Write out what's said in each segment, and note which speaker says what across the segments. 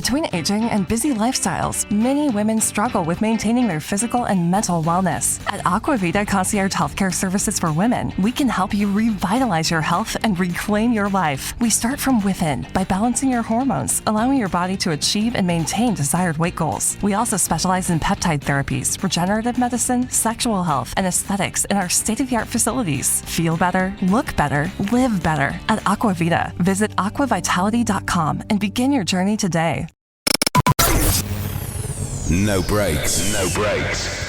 Speaker 1: Between aging and busy lifestyles, many women struggle with maintaining their physical and mental wellness. At Aquavita Concierge Healthcare Services for Women, we can help you revitalize your health and reclaim your life. We start from within by balancing your hormones, allowing your body to achieve and maintain desired weight goals. We also specialize in peptide therapies, regenerative medicine, sexual health, and aesthetics in our state-of-the-art facilities. Feel better, look better, live better at Aquavita. Visit aquavitality.com and begin your journey today.
Speaker 2: No brakes. No brakes.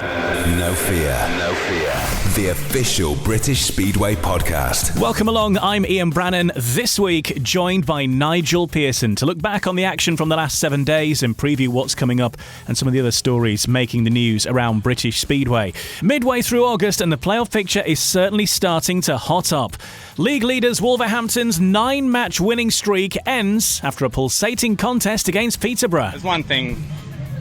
Speaker 2: No fear. No fear. The official British Speedway podcast.
Speaker 3: Welcome along, I'm Ian Brannan. This week, joined by Nigel Pearson to look back on the action from the last 7 days and preview what's coming up and some of the other stories making the news around British Speedway. Midway through August and the playoff picture is certainly starting to hot up. League leaders Wolverhampton's 9-match winning streak ends after a pulsating contest against Peterborough.
Speaker 4: There's one thing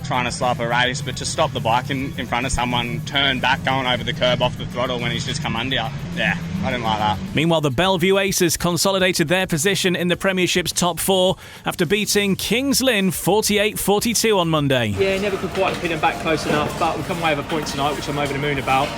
Speaker 4: trying to slow up a race, but to stop the bike in front of someone, turn back going over the curb off the throttle when he's just come under you. Yeah, I didn't like that.
Speaker 3: Meanwhile, the Bellevue Aces consolidated their position in the Premiership's top four after beating Kings Lynn 48-42 on Monday.
Speaker 5: Yeah, never could quite pin them back close enough, but we've come away with a point tonight, which I'm over the moon about,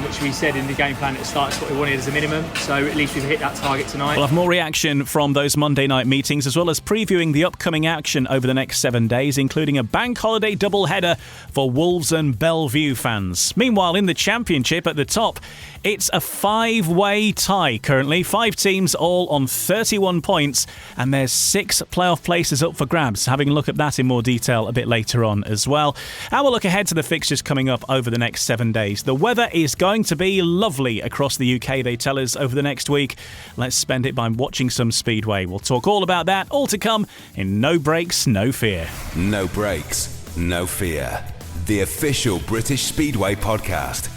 Speaker 5: which we said in the game plan at the start is what we wanted as a minimum, so at least we've hit that target tonight.
Speaker 3: We'll have more reaction from those Monday night meetings, as well as previewing the upcoming action over the next 7 days, including a bank holiday doubleheader for Wolves and Bellevue fans. Meanwhile, in the Championship at the top, it's a 5-way tie currently. 5 teams all on 31 points, and there's 6 playoff places up for grabs. Having a look at that in more detail a bit later on as well. And we'll look ahead to the fixtures coming up over the next 7 days. The weather is going to be lovely across the UK, they tell us, over the next week. Let's spend it by watching some Speedway. We'll talk all about that, all to come in No Brakes, No Fear.
Speaker 2: No brakes, no fear. The official British Speedway podcast.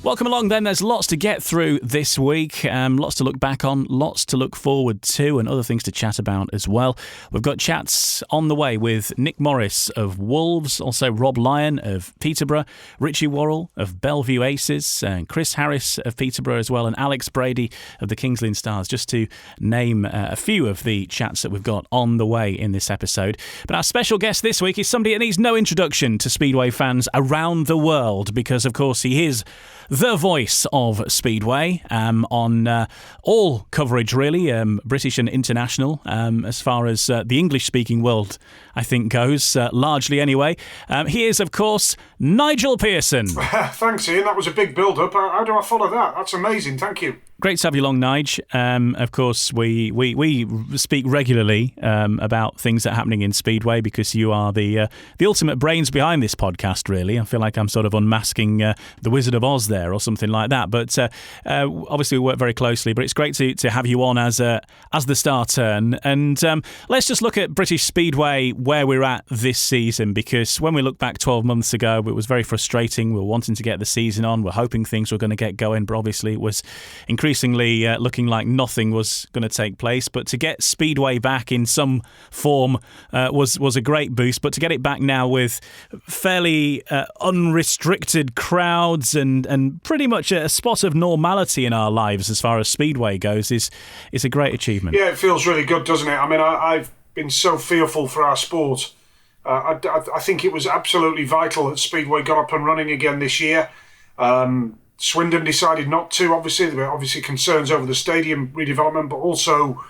Speaker 3: Welcome along then. There's lots to get through this week, lots to look back on, lots to look forward to, and other things to chat about as well. We've got chats on the way with Nick Morris of Wolves, also Rob Lyon of Peterborough, Richie Worrell of Bellevue Aces, and Chris Harris of Peterborough as well, and Alex Brady of the Kings Lynn Stars, just to name a few of the chats that we've got on the way in this episode. But our special guest this week is somebody that needs no introduction to Speedway fans around the world, because of course he is the voice of Speedway on all coverage, really, British and international, as far as the English-speaking world, I think, goes, largely anyway. He is, of course, Nigel Pearson.
Speaker 6: Thanks, Ian. That was a big build-up. How do I follow that? That's amazing. Thank you.
Speaker 3: Great to have you along, Nige. Of course, we speak regularly about things that are happening in Speedway, because you are the ultimate brains behind this podcast, really. I feel like I'm sort of unmasking the Wizard of Oz there or something like that. But obviously we work very closely, but it's great to have you on as the star turn. And let's just look at British Speedway, where we're at this season, because when we look back 12 months ago, it was very frustrating. We were wanting to get the season on. We're hoping things were going to get going, but obviously it was increasingly looking like nothing was going to take place. But to get Speedway back in some form was a great boost. But to get it back now with fairly unrestricted crowds and pretty much a spot of normality in our lives as far as Speedway goes is a great achievement.
Speaker 6: Yeah, it feels really good, doesn't it? I mean, I've been so fearful for our sport. I think it was absolutely vital that Speedway got up and running again this year. Swindon decided not to, obviously. There were obviously concerns over the stadium redevelopment, but also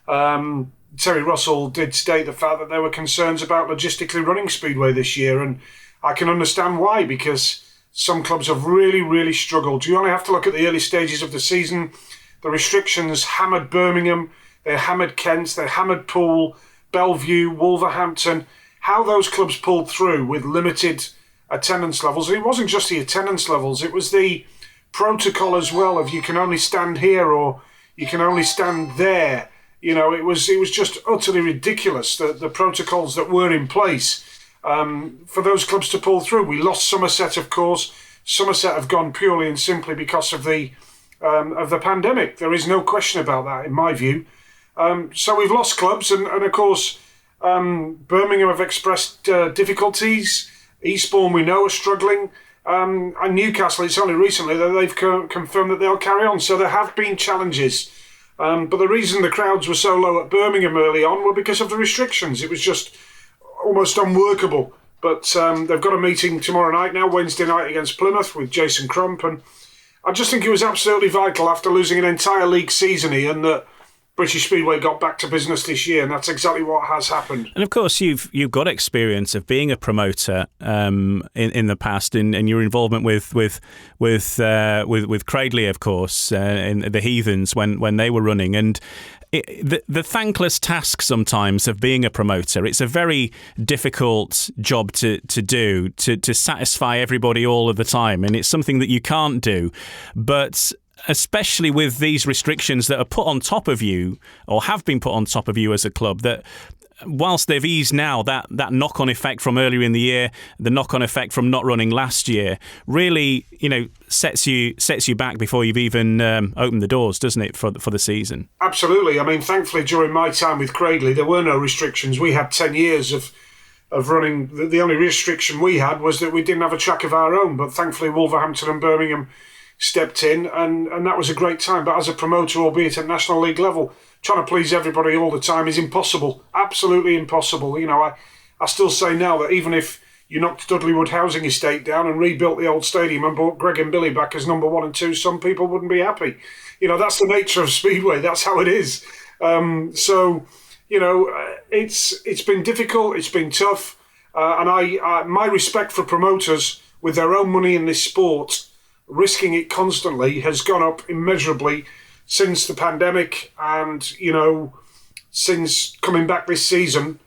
Speaker 6: Terry Russell did state the fact that there were concerns about logistically running Speedway this year, and I can understand why, because some clubs have really, really struggled. You only have to look at the early stages of the season. The restrictions hammered Birmingham, they hammered Kent, they hammered Poole, Bellevue, Wolverhampton. How those clubs pulled through with limited attendance levels. And it wasn't just the attendance levels, it was the protocol as well of you can only stand here or you can only stand there. You know, it was just utterly ridiculous, the protocols that were in place for those clubs to pull through. We lost Somerset, of course. Somerset have gone purely and simply because of the pandemic. There is no question about that, in my view. So we've lost clubs, and of course, Birmingham have expressed difficulties. Eastbourne, we know, are struggling. And Newcastle, it's only recently that they've confirmed that they'll carry on. So there have been challenges. But the reason the crowds were so low at Birmingham early on were because of the restrictions. It was just almost unworkable. But they've got a meeting tomorrow night now, Wednesday night against Plymouth with Jason Crump. And I just think it was absolutely vital after losing an entire league season, Ian, that British Speedway got back to business this year, and that's exactly what has happened.
Speaker 3: And of course, you've got experience of being a promoter in the past, and your involvement with Cradley, of course, in the Heathens when they were running, and the thankless task sometimes of being a promoter. It's a very difficult job to do, to satisfy everybody all of the time, and it's something that you can't do, but especially with these restrictions that are put on top of you, or have been put on top of you as a club, that whilst they've eased now, that knock-on effect from earlier in the year, the knock-on effect from not running last year, really, sets you back before you've even opened the doors, doesn't it, for the season?
Speaker 6: Absolutely. I mean, thankfully, during my time with Cradley, there were no restrictions. We had 10 years of running. The only restriction we had was that we didn't have a track of our own, but thankfully Wolverhampton and Birmingham stepped in, and that was a great time. But as a promoter, albeit at National League level, trying to please everybody all the time is impossible. Absolutely impossible. I still say now that even if you knocked Dudleywood Housing Estate down and rebuilt the old stadium and brought Greg and Billy back as number 1 and 2, some people wouldn't be happy. That's the nature of Speedway. That's how it is. It's been difficult. It's been tough. And my respect for promoters with their own money in this sport, risking it constantly, has gone up immeasurably since the pandemic and, since coming back this season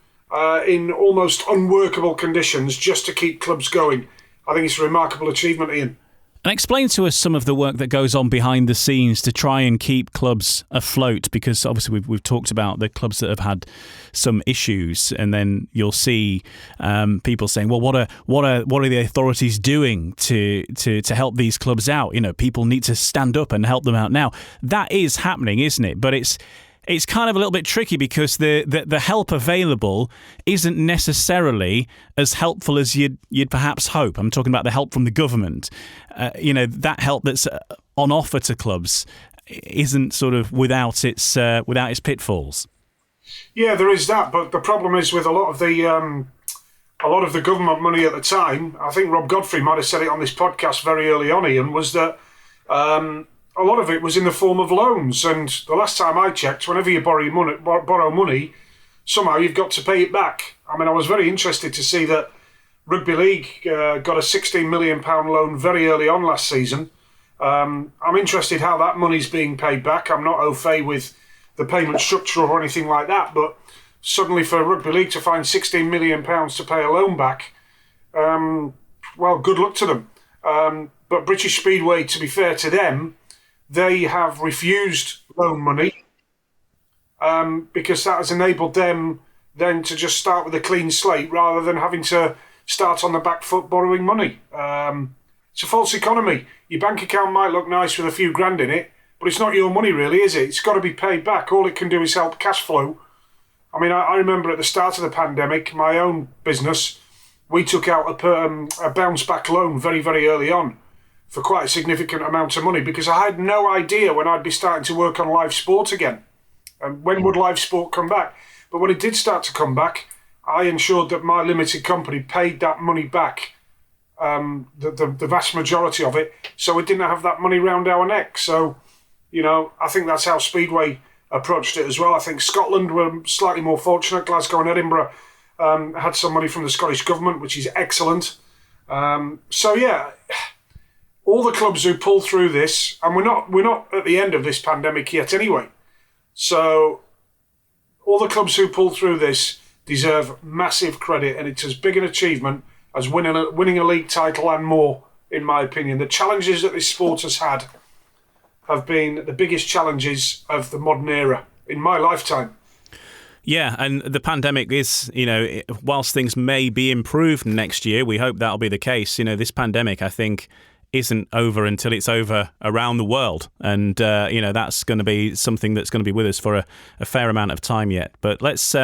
Speaker 6: in almost unworkable conditions just to keep clubs going. I think it's a remarkable achievement, Ian.
Speaker 3: And explain to us some of the work that goes on behind the scenes to try and keep clubs afloat, because obviously we've talked about the clubs that have had some issues, and then you'll see people saying, well, what are the authorities doing to help these clubs out? People need to stand up and help them out now. That is happening, isn't it? But it's kind of a little bit tricky because the help available isn't necessarily as helpful as you'd perhaps hope. I'm talking about the help from the government. That help that's on offer to clubs isn't sort of without its pitfalls.
Speaker 6: Yeah, there is that, but the problem is with a lot of the government money at the time. I think Rob Godfrey might have said it on this podcast very early on, Ian, was that a lot of it was in the form of loans. And the last time I checked, whenever you borrow money, somehow you've got to pay it back. I mean, I was very interested to see that Rugby League got a £16 million loan very early on last season. I'm interested how that money's being paid back. I'm not au fait with the payment structure or anything like that, but suddenly for Rugby League to find £16 million to pay a loan back, well, good luck to them. But British Speedway, to be fair to them, they have refused loan money because that has enabled them then to just start with a clean slate rather than having to start on the back foot borrowing money. It's a false economy. Your bank account might look nice with a few grand in it, but it's not your money really, is it? It's got to be paid back. All it can do is help cash flow. I mean, I remember at the start of the pandemic, my own business, we took out a bounce back loan very, very early on for quite a significant amount of money because I had no idea when I'd be starting to work on live sport again. And when would live sport come back? But when it did start to come back, I ensured that my limited company paid that money back, the vast majority of it, so we didn't have that money round our neck. So, I think that's how Speedway approached it as well. I think Scotland were slightly more fortunate. Glasgow and Edinburgh had some money from the Scottish government, which is excellent. All the clubs who pull through this, and we're not at the end of this pandemic yet anyway. So all the clubs who pull through this deserve massive credit, and it's as big an achievement as winning a league title and more, in my opinion. The challenges that this sport has had have been the biggest challenges of the modern era in my lifetime.
Speaker 3: Yeah, and the pandemic is, whilst things may be improved next year, we hope that'll be the case. This pandemic, I think, isn't over until it's over around the world. And, that's going to be something that's going to be with us for a fair amount of time yet. But let's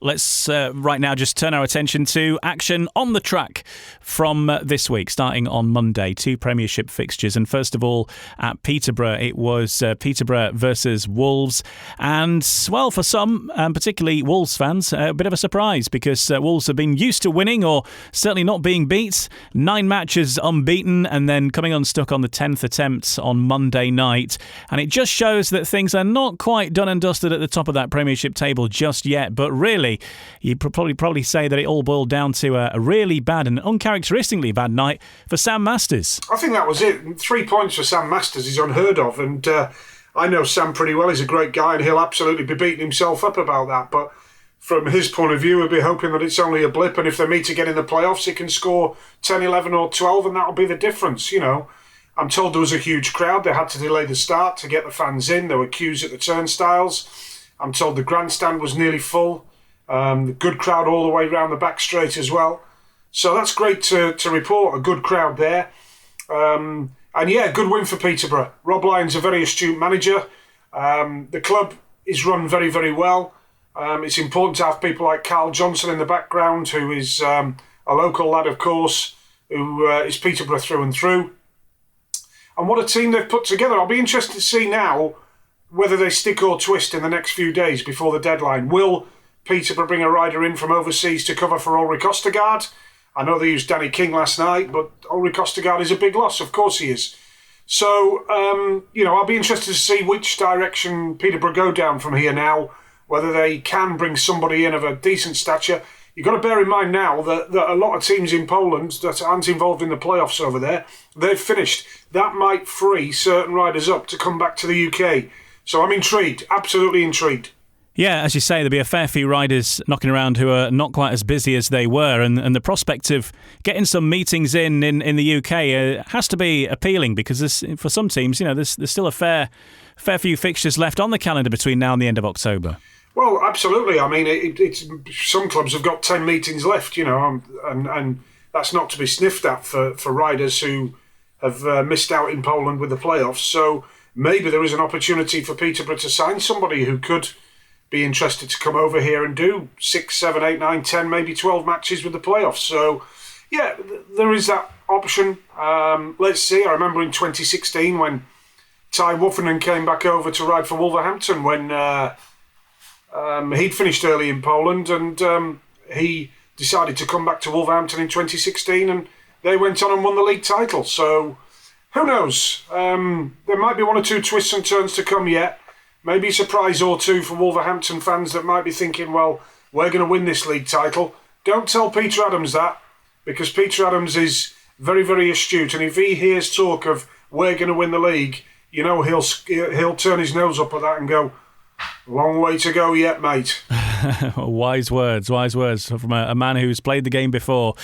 Speaker 3: Let's right now just turn our attention to action on the track from this week, starting on Monday. 2 Premiership fixtures. And first of all, at Peterborough, it was Peterborough versus Wolves. And, well, for some, particularly Wolves fans, a bit of a surprise because Wolves have been used to winning or certainly not being beat. 9 matches unbeaten and then coming unstuck on the 10th attempt on Monday night. And it just shows that things are not quite done and dusted at the top of that Premiership table just yet. But really, you'd probably say that it all boiled down to a really bad and uncharacteristically bad night for Sam Masters.
Speaker 6: I think that was it. 3 points for Sam Masters is unheard of, and I know Sam pretty well. He's a great guy and he'll absolutely be beating himself up about that, but from his point of view, he'll be hoping that it's only a blip, and if they meet again in the playoffs, he can score 10, 11 or 12 and that'll be the difference. You know, I'm told there was a huge crowd. They had to delay the start to get the fans in. There were queues at the turnstiles. I'm told the grandstand was nearly full. The good crowd all the way around the back straight as well. So that's great to report, a good crowd there. And yeah, good win for Peterborough. Rob Lyon's a very astute manager. The club is run very, very well. It's important to have people like Carl Johnson in the background, who is a local lad, of course, who is Peterborough through and through. And what a team they've put together. I'll be interested to see now whether they stick or twist in the next few days before the deadline. Will Peterborough bring a rider in from overseas to cover for Ulrich Ostergaard? I know they used Danny King last night, but Ulrich Ostergaard is a big loss. Of course he is. So, I'll be interested to see which direction Peterborough go down from here now, whether they can bring somebody in of a decent stature. You've got to bear in mind now that a lot of teams in Poland that aren't involved in the playoffs over there, they've finished. That might free certain riders up to come back to the UK. So I'm intrigued, absolutely intrigued.
Speaker 3: Yeah, as you say, there'll be a fair few riders knocking around who are not quite as busy as they were, and the prospect of getting some meetings in the UK has to be appealing because for some teams, there's still a fair few fixtures left on the calendar between now and the end of October.
Speaker 6: Well, absolutely. I mean, it's some clubs have got 10 meetings left, and that's not to be sniffed at for riders who have missed out in Poland with the playoffs. So maybe there is an opportunity for Peterborough to sign somebody who could be interested to come over here and do 6, 7, 8, 9, 10, maybe 12 matches with the playoffs. So, yeah, there is that option. Let's see. I remember in 2016 when Ty Wuffernan came back over to ride for Wolverhampton when he'd finished early in Poland, and he decided to come back to Wolverhampton in 2016, and they went on and won the league title. So, who knows? There might be 1 or 2 twists and turns to come yet. Maybe a surprise or 2 for Wolverhampton fans that might be thinking, well, we're going to win this league title. Don't tell Peter Adams that, because Peter Adams is very, very astute. And if he hears talk of we're going to win the league, he'll turn his nose up at that and go, long way to go yet, mate.
Speaker 3: Wise words from a man who's played the game before.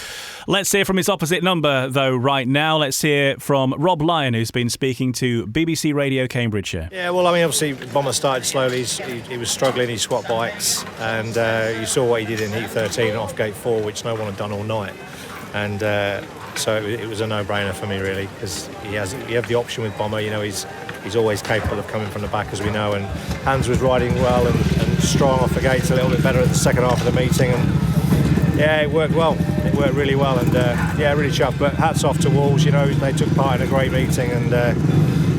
Speaker 3: Let's hear from his opposite number, though, right now. Let's hear from Rob Lyon, who's been speaking to BBC Radio Cambridgeshire.
Speaker 7: Yeah, well, I mean, obviously, Bomber started slowly. He was struggling, his squat bikes, and you saw what he did in Heat 13 off Gate 4, which no one had done all night. And so it was a no-brainer for me, really, because you have the option with Bomber. He's always capable of coming from the back, as we know, and Hans was riding well and strong off the gates a little bit better at the second half of the meeting, and yeah, it worked well. It worked really well, and really chuffed. But hats off to Wolves. They took part in a great meeting, and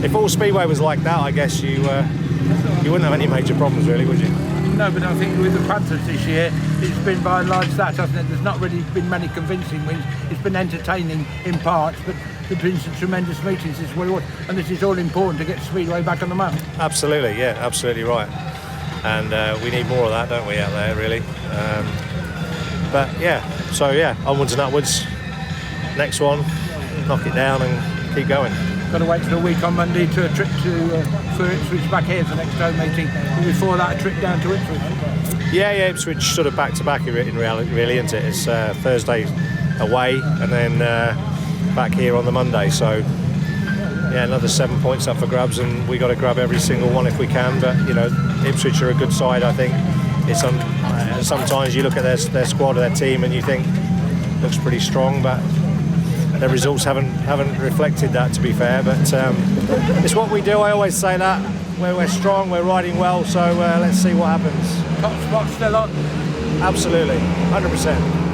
Speaker 7: if all Speedway was like that, I guess you wouldn't have any major problems, really, would you?
Speaker 8: No, but I think with the Panthers this year, it's been by and large that, hasn't it? There's not really been many convincing wins. It's been entertaining in parts, but there's been some tremendous meetings. This is what it was, and this is all important to get Speedway back on the map.
Speaker 7: Absolutely, yeah, absolutely right. And we need more of that, don't we, out there, really? Onwards and upwards. Next one, knock it down and keep going.
Speaker 8: Got to wait for a week on Monday to a trip for Ipswich back here for the next home meeting. And before that, a trip down to Ipswich. Yeah, Ipswich sort of back to back in reality, really, isn't it? It's Thursday away and then back here on the Monday. So yeah, another 7 points up for grabs, and we got to grab every single one if we can. But Ipswich are a good side, I think. It's sometimes you look at their squad, their team, and you think looks pretty strong, but their results haven't reflected that, to be fair. But it's what we do. I always say that we're strong, we're riding well. So let's see what happens. Top spot still on.
Speaker 7: Absolutely, 100%.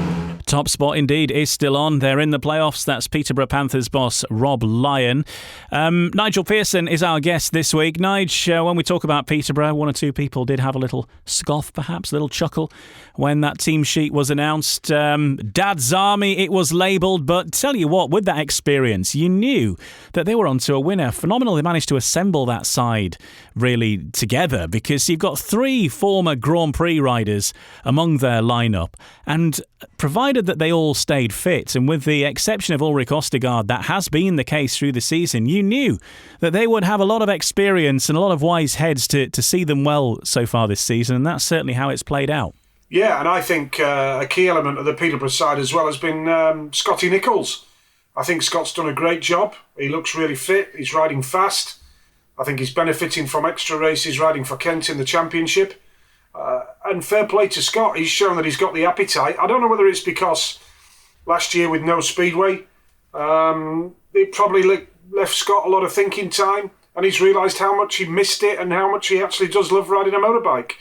Speaker 3: Top spot indeed is still on. They're in the playoffs. That's Peterborough Panthers boss Rob Lyon. Nigel Pearson is our guest this week. Nigel, when we talk about Peterborough, one or two people did have a little scoff, perhaps, a little chuckle when that team sheet was announced. Dad's Army, it was labelled, but tell you what, with that experience, you knew that they were onto a winner. Phenomenal they managed to assemble that side really together, because you've got 3 former Grand Prix riders among their lineup, and provided that they all stayed fit, and with the exception of Ulrich Ostergaard, that has been the case through the season, you knew that they would have a lot of experience and a lot of wise heads to see them well so far this season, and that's certainly how it's played out.
Speaker 6: Yeah, and I think a key element of the Peterborough side as well has been Scotty Nichols. I think Scott's done a great job. He looks really fit. He's riding fast. I think he's benefiting from extra races riding for Kent in the championship. And fair play to Scott. He's shown that he's got the appetite. I don't know whether it's because last year with no Speedway, it probably left Scott a lot of thinking time, and he's realised how much he missed it and how much he actually does love riding a motorbike.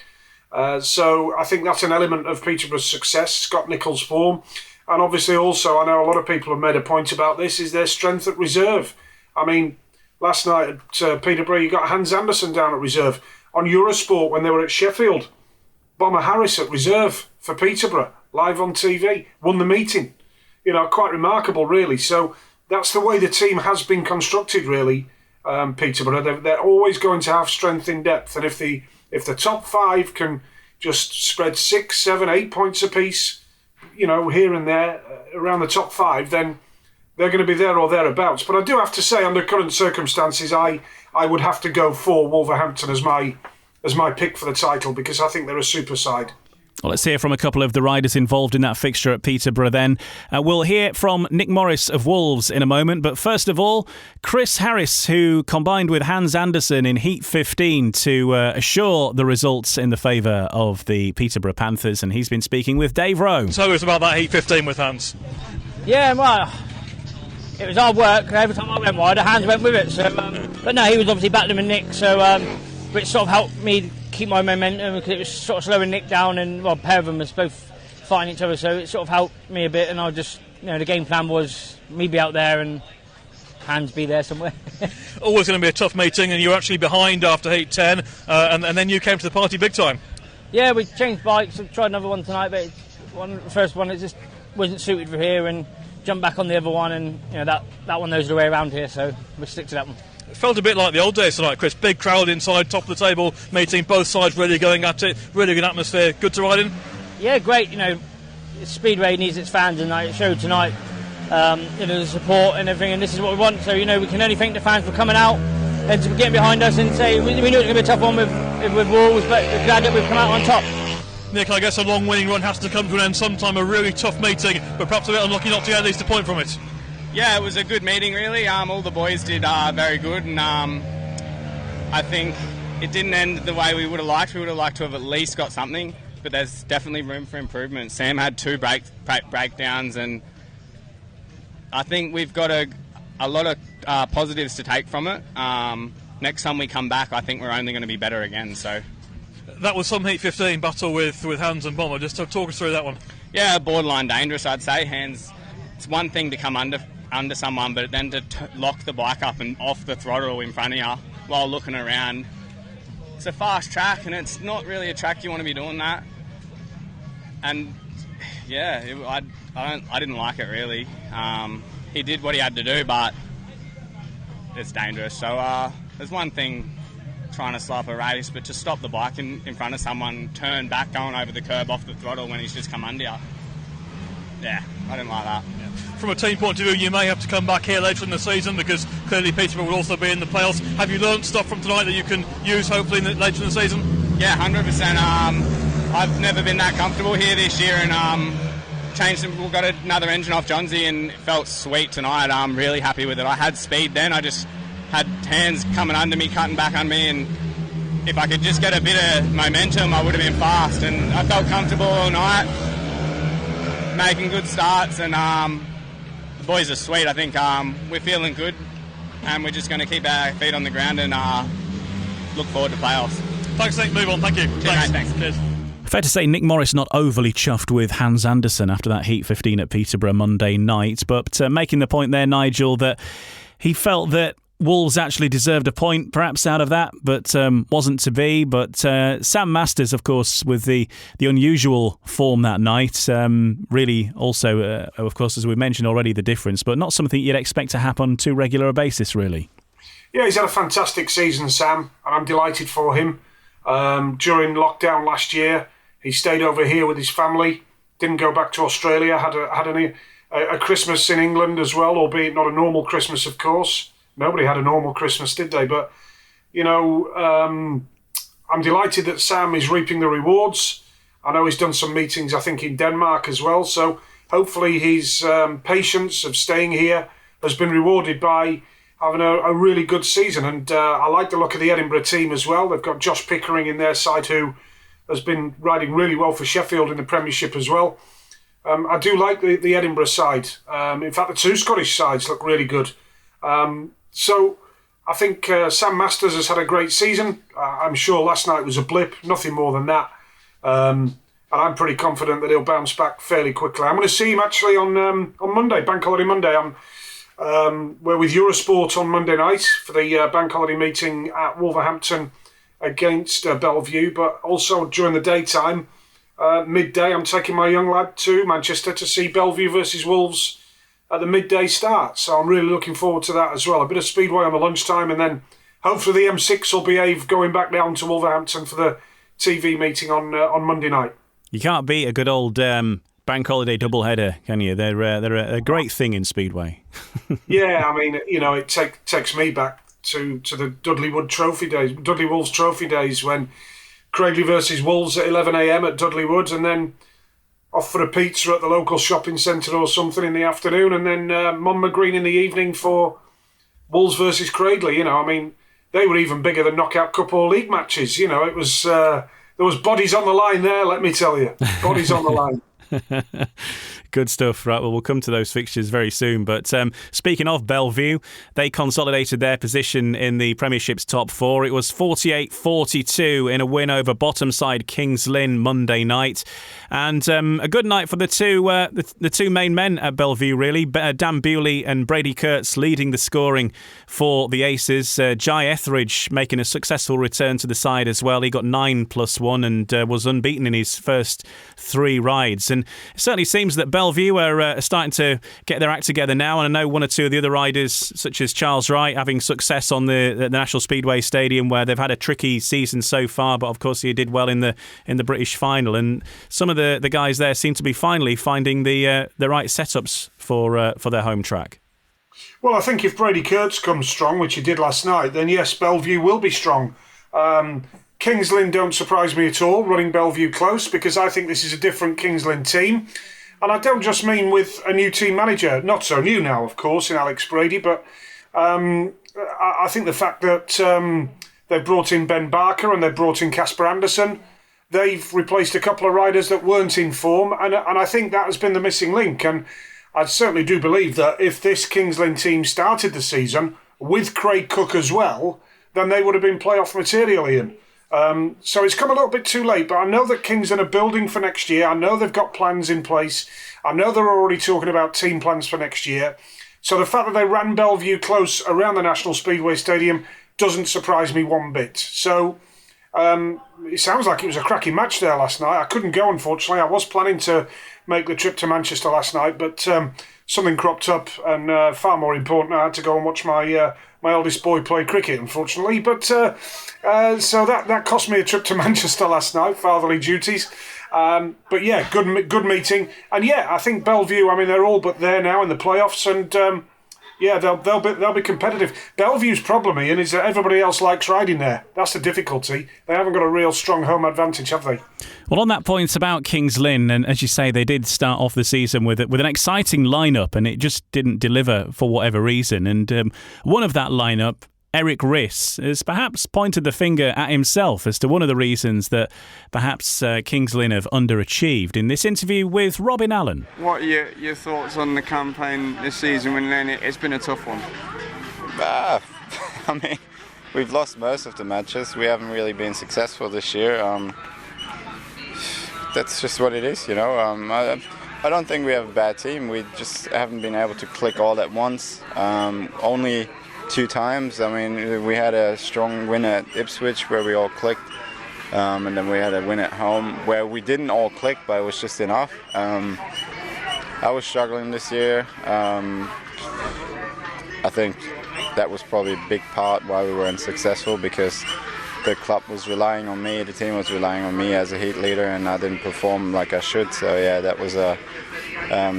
Speaker 6: So I think that's an element of Peterborough's success, Scott Nichols' form. And obviously also, I know a lot of people have made a point about this, is their strength at reserve. I mean, last night at Peterborough, you got Hans Andersen down at reserve. On Eurosport, when they were at Sheffield, Bomber Harris at reserve for Peterborough, live on TV, won the meeting. You know, quite remarkable, really. So that's the way the team has been constructed, really, Peterborough. They're always going to have strength in depth. And if the top 5 can just spread 6, 7, 8 points apiece, you know, here and there, around the top 5, then they're going to be there or thereabouts. But I do have to say, under current circumstances, I would have to go for Wolverhampton as my pick for the title, because I think they're a super side.
Speaker 3: Well, let's hear from a couple of the riders involved in that fixture at Peterborough then. We'll hear from Nick Morris of Wolves in a moment, but first of all, Chris Harris, who combined with Hans Andersen in Heat 15 to assure the results in the favour of the Peterborough Panthers, and he's been speaking with Dave Rowe.
Speaker 9: Tell us about that Heat 15 with Hans.
Speaker 10: Yeah, well, it was hard work. Every time I went wide, Hans went with it. So, but no, he was obviously battling with Nick, so which sort of helped me keep my momentum, because it was sort of slowing Nick down, and well, a pair of them was both fighting each other, so it sort of helped me a bit. And I just, you know, the game plan was me be out there and Hans be there somewhere.
Speaker 9: Always going to be a tough meeting, and you were actually behind after Heat 10, and then you came to the party big time.
Speaker 10: Yeah, we changed bikes. I tried another one tonight, but the first one, it just wasn't suited for here, and jumped back on the other one, and you know that one knows the way around here, so we'll stick to that one.
Speaker 9: It felt a bit like the old days tonight, Chris. Big crowd inside, top of the table meeting, both sides really going at it, really good atmosphere. Good to ride in?
Speaker 10: Yeah, great. You know, Speedway needs its fans, and it showed tonight. You know, the support and everything, and this is what we want. So, you know, we can only thank the fans for coming out and to getting behind us, and say we knew it was going to be a tough one with Wolves, but we're glad that we've come out on top.
Speaker 9: Nick, I guess a long winning run has to come to an end sometime, a really tough meeting, but perhaps a bit unlucky not to get at least a point from it.
Speaker 4: Yeah, it was a good meeting, really. All the boys did very good, and I think it didn't end the way we would have liked. We would have liked to have at least got something, but there's definitely room for improvement. Sam had 2 breakdowns, and I think we've got a lot of positives to take from it. Next time we come back, I think we're only going to be better again. So
Speaker 9: that was some Heat 15 battle with Hans and Bomber. Just talk us through that one.
Speaker 4: Yeah, borderline dangerous, I'd say. Hans, it's one thing to come under someone, but then to lock the bike up and off the throttle in front of you while looking around. It's a fast track, and it's not really a track you want to be doing that. And yeah, I didn't like it really. He did what he had to do, but it's dangerous. So there's one thing trying to slow up a race, but to stop the bike in front of someone, turn back going over the curb off the throttle when he's just come under you. Yeah, I didn't like that.
Speaker 9: Yeah. From a team point of view, you may have to come back here later in the season, because clearly Peterborough will also be in the playoffs. Have you learnt stuff from tonight that you can use hopefully later in the season?
Speaker 4: Yeah, 100%. I've never been that comfortable here this year, and we've got another engine off Johnsy, and it felt sweet tonight. I'm really happy with it. I had speed then. I just had hands coming under me, cutting back on me, and if I could just get a bit of momentum, I would have been fast. And I felt comfortable all night, making good starts, and the boys are sweet. I think we're feeling good, and we're just going to keep our feet on the ground and look forward to playoffs.
Speaker 9: Thanks, Nick. Move on. Thank you.
Speaker 4: Cheers, thanks.
Speaker 9: Cheers.
Speaker 3: Fair to say Nick Morris not overly chuffed with Hans Andersen after that Heat 15 at Peterborough Monday night, but making the point there, Nigel, that he felt that Wolves actually deserved a point perhaps out of that, but wasn't to be. But Sam Masters, of course, with the unusual form that night, really also, of course, as we mentioned already, the difference, but not something you'd expect to happen on too regular a basis, really.
Speaker 6: Yeah, he's had a fantastic season, Sam, and I'm delighted for him. During lockdown last year, he stayed over here with his family, didn't go back to Australia, had a Christmas in England as well, albeit not a normal Christmas, of course. Nobody had a normal Christmas, did they? But, I'm delighted that Sam is reaping the rewards. I know he's done some meetings, I think, in Denmark as well. So hopefully his patience of staying here has been rewarded by having a really good season. And I like the look of the Edinburgh team as well. They've got Josh Pickering in their side, who has been riding really well for Sheffield in the Premiership as well. I do like the Edinburgh side. In fact, the two Scottish sides look really good. So I think Sam Masters has had a great season. I'm sure last night was a blip, nothing more than that. And I'm pretty confident that he'll bounce back fairly quickly. I'm going to see him actually on Monday, Bank Holiday Monday. We're with Eurosport on Monday night for the Bank Holiday meeting at Wolverhampton against Bellevue, but also during the daytime, midday, I'm taking my young lad to Manchester to see Bellevue versus Wolves at the midday start. So I'm really looking forward to that as well. A bit of speedway on the lunchtime, and then hopefully the M6 will behave going back down to Wolverhampton for the TV meeting on Monday night. You
Speaker 3: can't beat a good old Bank Holiday doubleheader, can you? They're a great thing in speedway.
Speaker 6: Yeah, I mean, it takes me back to the Dudley Wolves Trophy days, when Craigley versus Wolves at 11 a.m. at Dudley Wood, and then off for a pizza at the local shopping centre or something in the afternoon, and then Monmouth Green in the evening for Wolves versus Craigley. I mean, they were even bigger than knockout cup or league matches. It was there was bodies on the line there, let me tell you. Bodies on the line.
Speaker 3: Good stuff. Right, well, we'll come to those fixtures very soon. But speaking of Bellevue, they consolidated their position in the Premiership's top four. It was 48-42 in a win over bottom side Kings Lynn Monday night. And a good night for the two main men at Bellevue, really. Dan Bewley and Brady Kurtz leading the scoring for the Aces. Jai Etheridge making a successful return to the side as well. He got 9+1 and was unbeaten in his first 3 rides. And it certainly seems that Bellevue are starting to get their act together now. And I know one or two of the other riders, such as Charles Wright, having success on the National Speedway Stadium, where they've had a tricky season so far. But of course, he did well in the British final. And some of the guys there seem to be finally finding the right setups for their home track.
Speaker 6: Well, I think if Brady Kurtz comes strong, which he did last night, then yes, Bellevue will be strong. Kings Lynn don't surprise me at all, running Bellevue close, because I think this is a different Kings Lynn team. And I don't just mean with a new team manager, not so new now, of course, in Alex Brady, but I think the fact that they've brought in Ben Barker and they've brought in Casper Anderson, they've replaced a couple of riders that weren't in form, and I think that has been the missing link. And I certainly do believe that if this Kings Lynn team started the season with Craig Cook as well, then they would have been playoff material, Ian. So it's come a little bit too late, but I know that Kings Lynn are building for next year. I know they've got plans in place. I know they're already talking about team plans for next year. So the fact that they ran Bellevue close around the National Speedway Stadium doesn't surprise me one bit. So it sounds like it was a cracking match there last night. I couldn't go, unfortunately. I was planning to make the trip to Manchester last night, but something cropped up, and far more important, I had to go and watch my eldest boy play cricket, unfortunately. But so that cost me a trip to Manchester last night, fatherly duties. But yeah, good meeting. And yeah, I think Bellevue, I mean, they're all but there now in the playoffs, and yeah, they'll be competitive. Bellevue's problem, Ian, is that everybody else likes riding there. That's the difficulty. They haven't got a real strong home advantage, have they?
Speaker 3: Well, on that point about Kings Lynn, and as you say, they did start off the season with an exciting lineup, and it just didn't deliver for whatever reason. And one of that lineup, Erik Riss, has perhaps pointed the finger at himself as to one of the reasons that perhaps Kings Lynn have underachieved in this interview with Robin Allen.
Speaker 11: What are your thoughts on the campaign this season when it's been a tough one?
Speaker 12: I mean, we've lost most of the matches. We haven't really been successful this year. that's just what it is, you know. I don't think we have a bad team. We just haven't been able to click all at once. Only 2 times. I mean, we had a strong win at Ipswich where we all clicked, and then we had a win at home where we didn't all click, but it was just enough. I was struggling this year. I think that was probably a big part why we were unsuccessful, because the club was relying on me, the team was relying on me as a heat leader, and I didn't perform like I should. So yeah, that was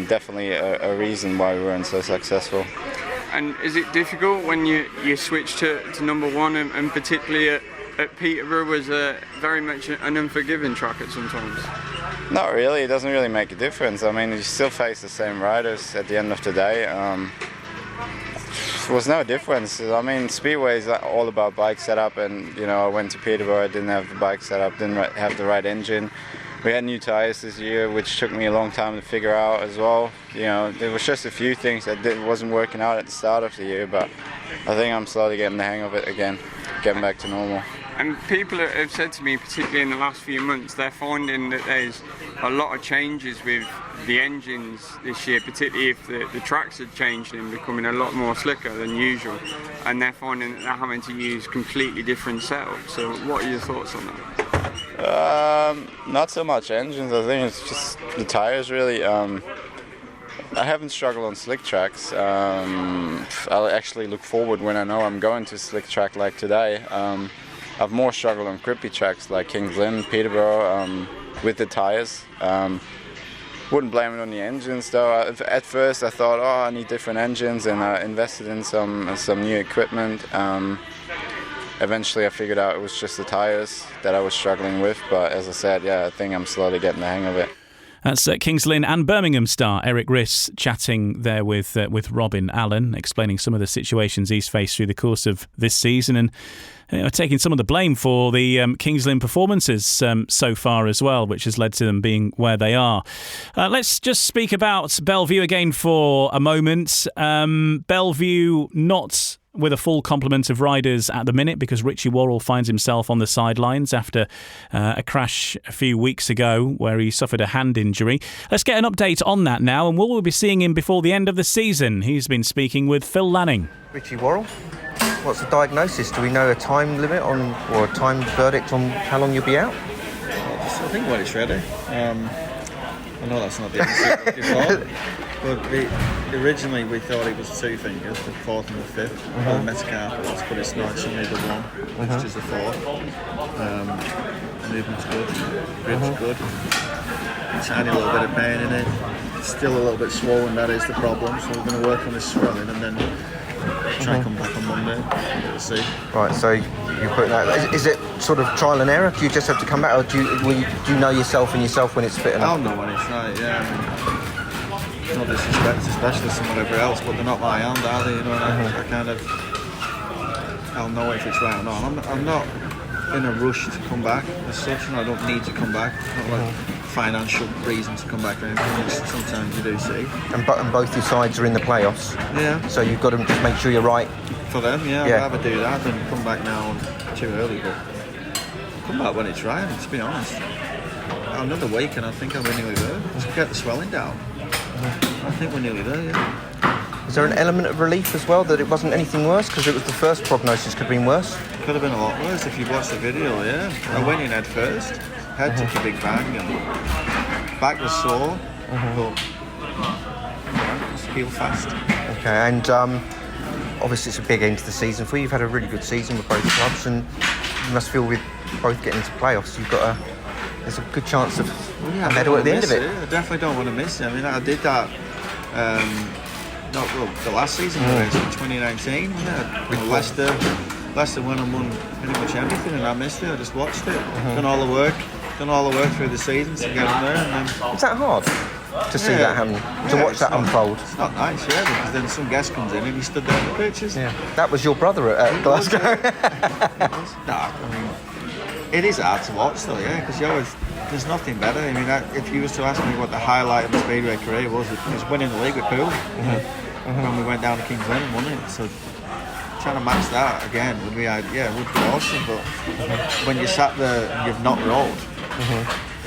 Speaker 12: definitely a reason why we weren't so successful.
Speaker 11: And is it difficult when you switch to number 1, and particularly at Peterborough was very much an unforgiving track at sometimes?
Speaker 12: Not really, it doesn't really make a difference. I mean, you still face the same riders at the end of the day. There was no difference. I mean, Speedway is all about bike setup, and you know, I went to Peterborough, I didn't have the bike setup, didn't have the right engine. We had new tyres this year, which took me a long time to figure out as well. You know, there was just a few things that wasn't working out at the start of the year, but I think I'm slowly getting the hang of it again, getting back to normal.
Speaker 11: And people have said to me, particularly in the last few months, they're finding that there's a lot of changes with the engines this year, particularly if the tracks have changed and becoming a lot more slicker than usual, and they're finding that they're having to use completely different setups. So what are your thoughts on that?
Speaker 12: Not so much engines, I think it's just the tyres really. I haven't struggled on slick tracks. I'll actually look forward when I know I'm going to a slick track like today. I've more struggled on grippy tracks like Kings Lynn, Peterborough, with the tyres. Wouldn't blame it on the engines though. At first I thought, I need different engines, and I invested in some new equipment. Eventually I figured out it was just the tyres that I was struggling with, but as I said, yeah, I think I'm slowly getting the hang of it.
Speaker 3: That's Kings Lynn and Birmingham star Erik chatting there with Robin Allen, explaining some of the situations he's faced through the course of this season, and taking some of the blame for the Kings Lynn performances so far as well, which has led to them being where they are. Let's just speak about Bellevue again for a moment. Bellevue not with a full complement of riders at the minute, because Richie Worrell finds himself on the sidelines after a crash a few weeks ago where he suffered a hand injury. Let's get an update on that now, and we'll be seeing him before the end of the season. He's been speaking with Phil Lanning.
Speaker 13: Richie Worrell, what's the diagnosis? Do we know a time limit or a time verdict on how long you'll be out?
Speaker 14: I think when it's ready. I know that's not the answer before, but originally we thought it was 2 fingers, the 4th and the 5th, on the metacarpals, but it's not, it's only the 1, it's just the 4th. Movement's good, grip's good, a tiny little bit of pain in it, it's still a little bit swollen, that is the problem, so we're going to work on this swelling and then try and come back on Monday, we'll see. Right, so you put that. Is it sort of trial and error? Do you just have to come back, or do you know yourself when it's fit enough? I'll know when it's right, yeah. I mean, no disrespect to specialists and whatever else, but they're not my hand, are they? You know, I kind of, I'll know if it's right or not. I'm not in a rush to come back as such, and I don't need to come back. Not like financial reason to come back or anything, which sometimes you do see. And both your sides are in the playoffs. Yeah. So you've got to just make sure you're right. For them, yeah. I'd rather do that than come back now too early, but come back when it's right, to be honest. Another week and I think we're nearly there. Let's get the swelling down. I think we're nearly there, yeah. Is there an element of relief as well that it wasn't anything worse? Because it was the first prognosis could have been worse. Could have been a lot worse if you watched the video, yeah. I went in head first. Head took a big bang and back was sore, but just heal fast. Okay, and obviously it's a big end to the season for you. You've had a really good season with both clubs, and you must feel with both getting into playoffs, there's a good chance of a medal at the end of it. I definitely don't want to miss it. I mean, I did that the last season, in 2019, with Leicester won and won pretty much everything, and I missed it. I just watched it, done all the work through the season to get in there. And then, is that hard to see that happen, to watch that unfold? It's not nice, because then some guest comes in and he stood there in the pictures. Yeah, that was your brother at Glasgow. I mean, it is hard to watch though, because there's nothing better. I mean, if you was to ask me what the highlight of my Speedway career was winning the league with Poole. When we went down to Kings Lynn and won it. So trying to match that again would be awesome. But when you sat there and you've not rolled,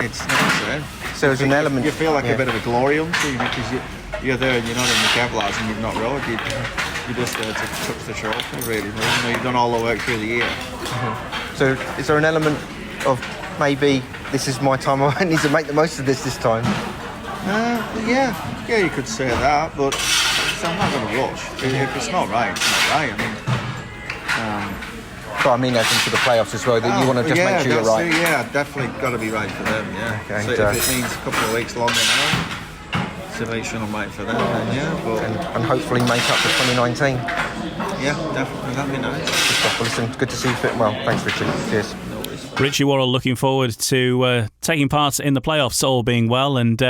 Speaker 14: It's not the same.
Speaker 13: So there's an element.
Speaker 14: You feel like a bit of a glory hunt, because you're there and you're not in the Kevlars and you've not rode. You're just there to touch the trophy, really. You've done all the work through the year.
Speaker 13: So is there an element of maybe this is my time, I need to make the most of this time?
Speaker 14: Yeah, you could say that, but I'm not going to rush. If it's not right, it's not right.
Speaker 13: But I mean, as into the playoffs as well, that you want to just make sure you're right.
Speaker 14: Yeah, definitely got to be right for them, yeah.
Speaker 13: Okay,
Speaker 14: so if it means a couple of weeks longer now, to make sure I'm right for them, then yeah. But
Speaker 13: and hopefully make up for 2019.
Speaker 14: Yeah, definitely, that'd be nice.
Speaker 13: Good stuff. Well, listen, good to see you fit well. Thanks, Richie. Cheers.
Speaker 3: Richie Worrell looking forward to taking part in the playoffs, all being well, and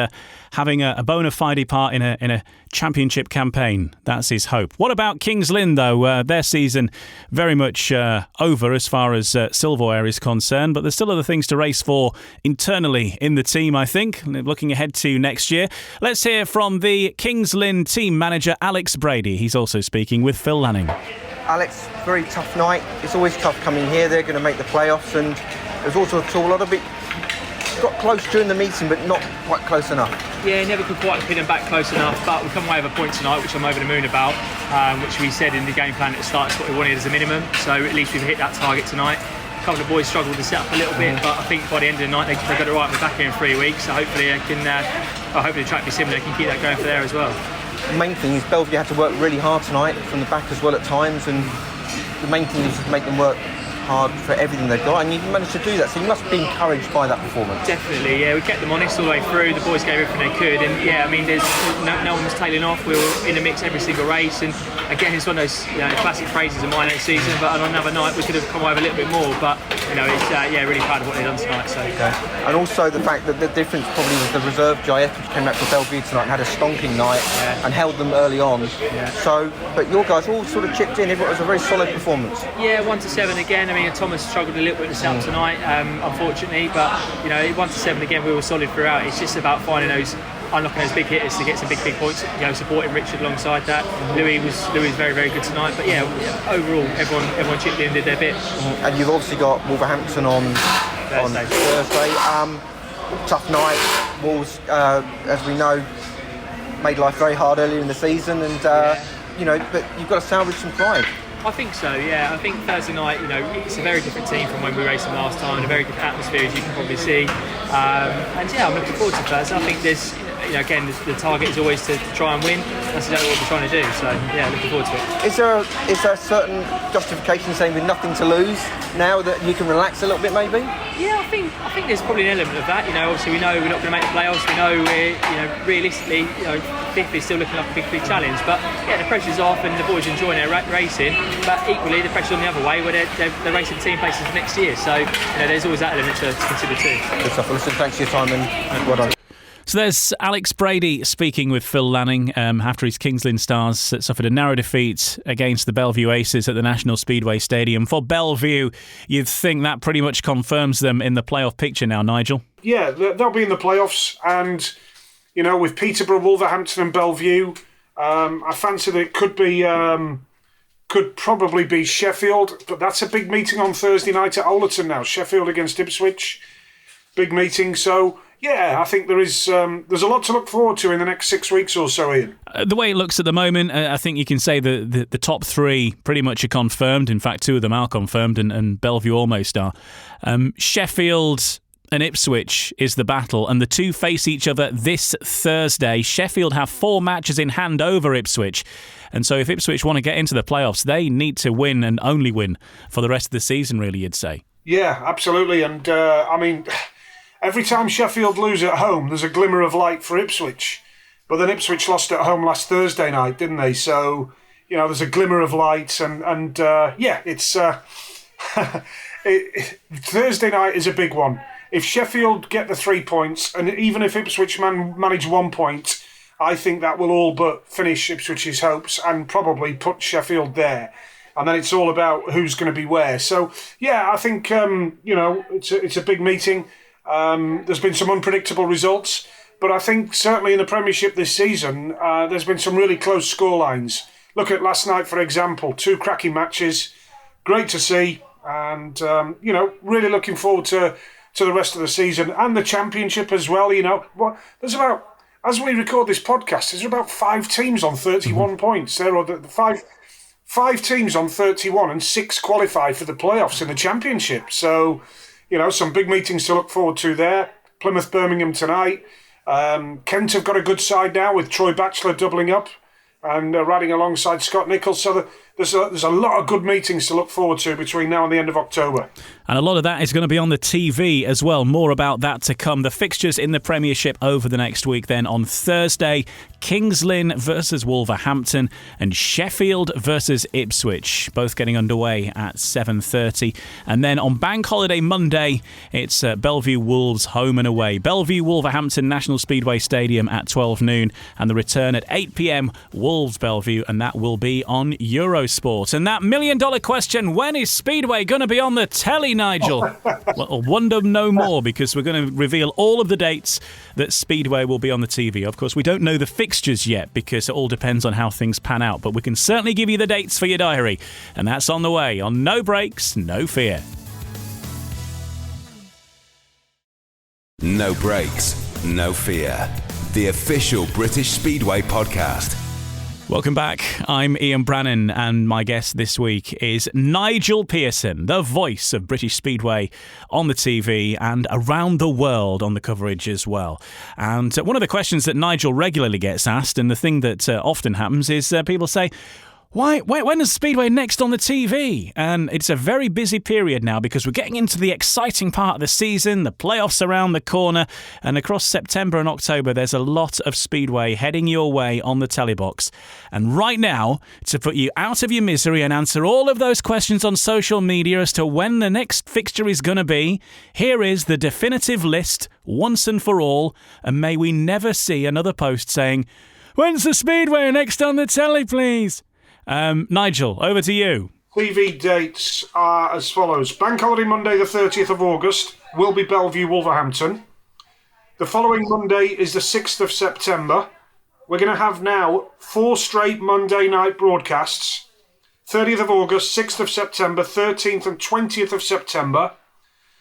Speaker 3: having a bona fide part in a championship campaign. That's his hope. What about Kings Lynn, though? Their season very much over as far as silverware is concerned, but there's still other things to race for internally in the team, I think, looking ahead to next year. Let's hear from the Kings Lynn team manager, Alex Brady. He's also speaking with Phil Lanning.
Speaker 13: Alex, very tough night. It's always tough coming here. They're going to make the playoffs, and there's also a lot of it got close during the meeting, but not quite close enough.
Speaker 5: Yeah, never could quite pin them back close enough, but we come away with a point tonight, which I'm over the moon about, which we said in the game plan at the start is what we wanted as a minimum, so at least we've hit that target tonight. A couple of boys struggled to set up a little bit, but I think by the end of the night they got it right. We're back here in 3 weeks, so hopefully they can, hopefully the track be similar, they can keep that going for there as well.
Speaker 13: The main thing is Bellevue had to work really hard tonight from the back as well at times, and the main thing is to make them work hard for everything they've got, and you've managed to do that, so you must be encouraged by that performance.
Speaker 5: Definitely, yeah, we kept them honest all the way through. The boys gave everything they could, and yeah, I mean, there's no one was tailing off. We were in the mix every single race, and again, it's one of those classic phrases of my next season. But on another night, we could have come away with a little bit more. But it's really proud of what they've done tonight. So,
Speaker 13: okay. And also the fact that the difference probably was the reserve GIF, which came out for Bellevue tonight, and had a stonking night and held them early on. Yeah. So, but your guys all sort of chipped in. It was a very solid performance.
Speaker 5: Yeah, 1-7 again. I mean, Thomas struggled a little bit in the setup tonight, unfortunately, but 1-7 again, we were solid throughout. It's just about finding unlocking those big hitters to get some big points. Supporting Richard alongside that. Louis was very, very good tonight. But yeah, overall, everyone chipped in and did their bit.
Speaker 13: And you've obviously got Wolverhampton on Thursday. Tough night. Wolves, as we know, made life very hard earlier in the season, and but you've got to salvage some pride.
Speaker 5: I think so, yeah. I think Thursday night, it's a very different team from when we raced them last time, and a very different atmosphere, as you can probably see. And yeah, I'm looking forward to Thursday. I think there's, again, the target is always to try and win. That's exactly what we're trying to do. So yeah, looking forward to it.
Speaker 13: Is there a certain justification saying with nothing to lose now that you can relax a little bit, maybe?
Speaker 5: Yeah, I think there's probably an element of that. Obviously we know we're not going to make the playoffs. We know we're, realistically, fifth is still looking like a big challenge. But yeah, the pressure's off and the boys are enjoying their racing. But equally, the pressure's on the other way where they're racing for team places for next year. So there's always that element to consider too.
Speaker 13: Good stuff. Well, listen, thanks for your time and well done.
Speaker 3: So there's Alex Brady speaking with Phil Lanning after his Kings Lynn Stars suffered a narrow defeat against the Bellevue Aces at the National Speedway Stadium. For Bellevue, you'd think that pretty much confirms them in the playoff picture now, Nigel?
Speaker 6: Yeah, they'll be in the playoffs, and with Peterborough, Wolverhampton and Bellevue, I fancy that it could probably be Sheffield, but that's a big meeting on Thursday night at Ollerton now. Sheffield against Ipswich, big meeting, so... Yeah, I think there's a lot to look forward to in the next 6 weeks or so, Ian.
Speaker 3: The way it looks at the moment, I think you can say the top three pretty much are confirmed. In fact, two of them are confirmed, and Bellevue almost are. Sheffield and Ipswich is the battle, and the two face each other this Thursday. Sheffield have 4 matches in hand over Ipswich, and so if Ipswich want to get into the playoffs, they need to win and only win for the rest of the season, really, you'd say.
Speaker 6: Yeah, absolutely, and every time Sheffield lose at home, there's a glimmer of light for Ipswich. But then Ipswich lost at home last Thursday night, didn't they? So, there's a glimmer of light. And it's... Thursday night is a big one. If Sheffield get the 3 points, and even if Ipswich manage 1 point, I think that will all but finish Ipswich's hopes and probably put Sheffield there. And then it's all about who's going to be where. So, yeah, I think, it's a big meeting. There's been some unpredictable results, but I think certainly in the Premiership this season, there's been some really close scorelines. Look at last night, for example, 2 cracking matches. Great to see, and really looking forward to to the rest of the season and the championship as well. There's about, as we record this podcast, there's about 5 teams on 31 points. There are the five teams on 31 and 6 qualify for the playoffs in the championship. So, some big meetings to look forward to there. Plymouth, Birmingham tonight. Kent have got a good side now with Troy Batchelor doubling up and riding alongside Scott Nichols. So there's a lot of good meetings to look forward to between now and the end of October.
Speaker 3: And a lot of that is going to be on the TV as well. More about that to come. The fixtures in the Premiership over the next week then. On Thursday, Kings Lynn versus Wolverhampton and Sheffield versus Ipswich, both getting underway at 7:30. And then on Bank Holiday Monday, it's Bellevue Wolves home and away. Bellevue Wolverhampton National Speedway Stadium at 12 noon and the return at 8 p.m. Wolves Bellevue, and that will be on Eurosport. And that $1 million question, when is Speedway going to be on the telly, Nigel? Well, wonder no more, because we're going to reveal all of the dates that Speedway will be on the TV. Of course, we don't know the fixtures yet because it all depends on how things pan out, but we can certainly give you the dates for your diary, and that's on the way on No Brakes, No Fear.
Speaker 2: No Brakes, No Fear, the official British Speedway podcast.
Speaker 3: Welcome back. I'm Ian Brannan, and my guest this week is Nigel Pearson, the voice of British Speedway on the TV and around the world on the coverage as well. And one of the questions that Nigel regularly gets asked, and the thing that often happens, is people say, when is Speedway next on the TV? And it's a very busy period now because we're getting into the exciting part of the season, the playoffs around the corner, and across September and October there's a lot of Speedway heading your way on the telebox. And right now, to put you out of your misery and answer all of those questions on social media as to when the next fixture is going to be, here is the definitive list once and for all, and may we never see another post saying, "When's the Speedway next on the telly, please?" Nigel, over to you.
Speaker 6: TV dates are as follows. Bank Holiday Monday, the 30th of August, will be Bellevue Wolverhampton. The following Monday is the 6th of September. We're going to have now 4 straight Monday night broadcasts. 30th of August, 6th of September, 13th and 20th of September.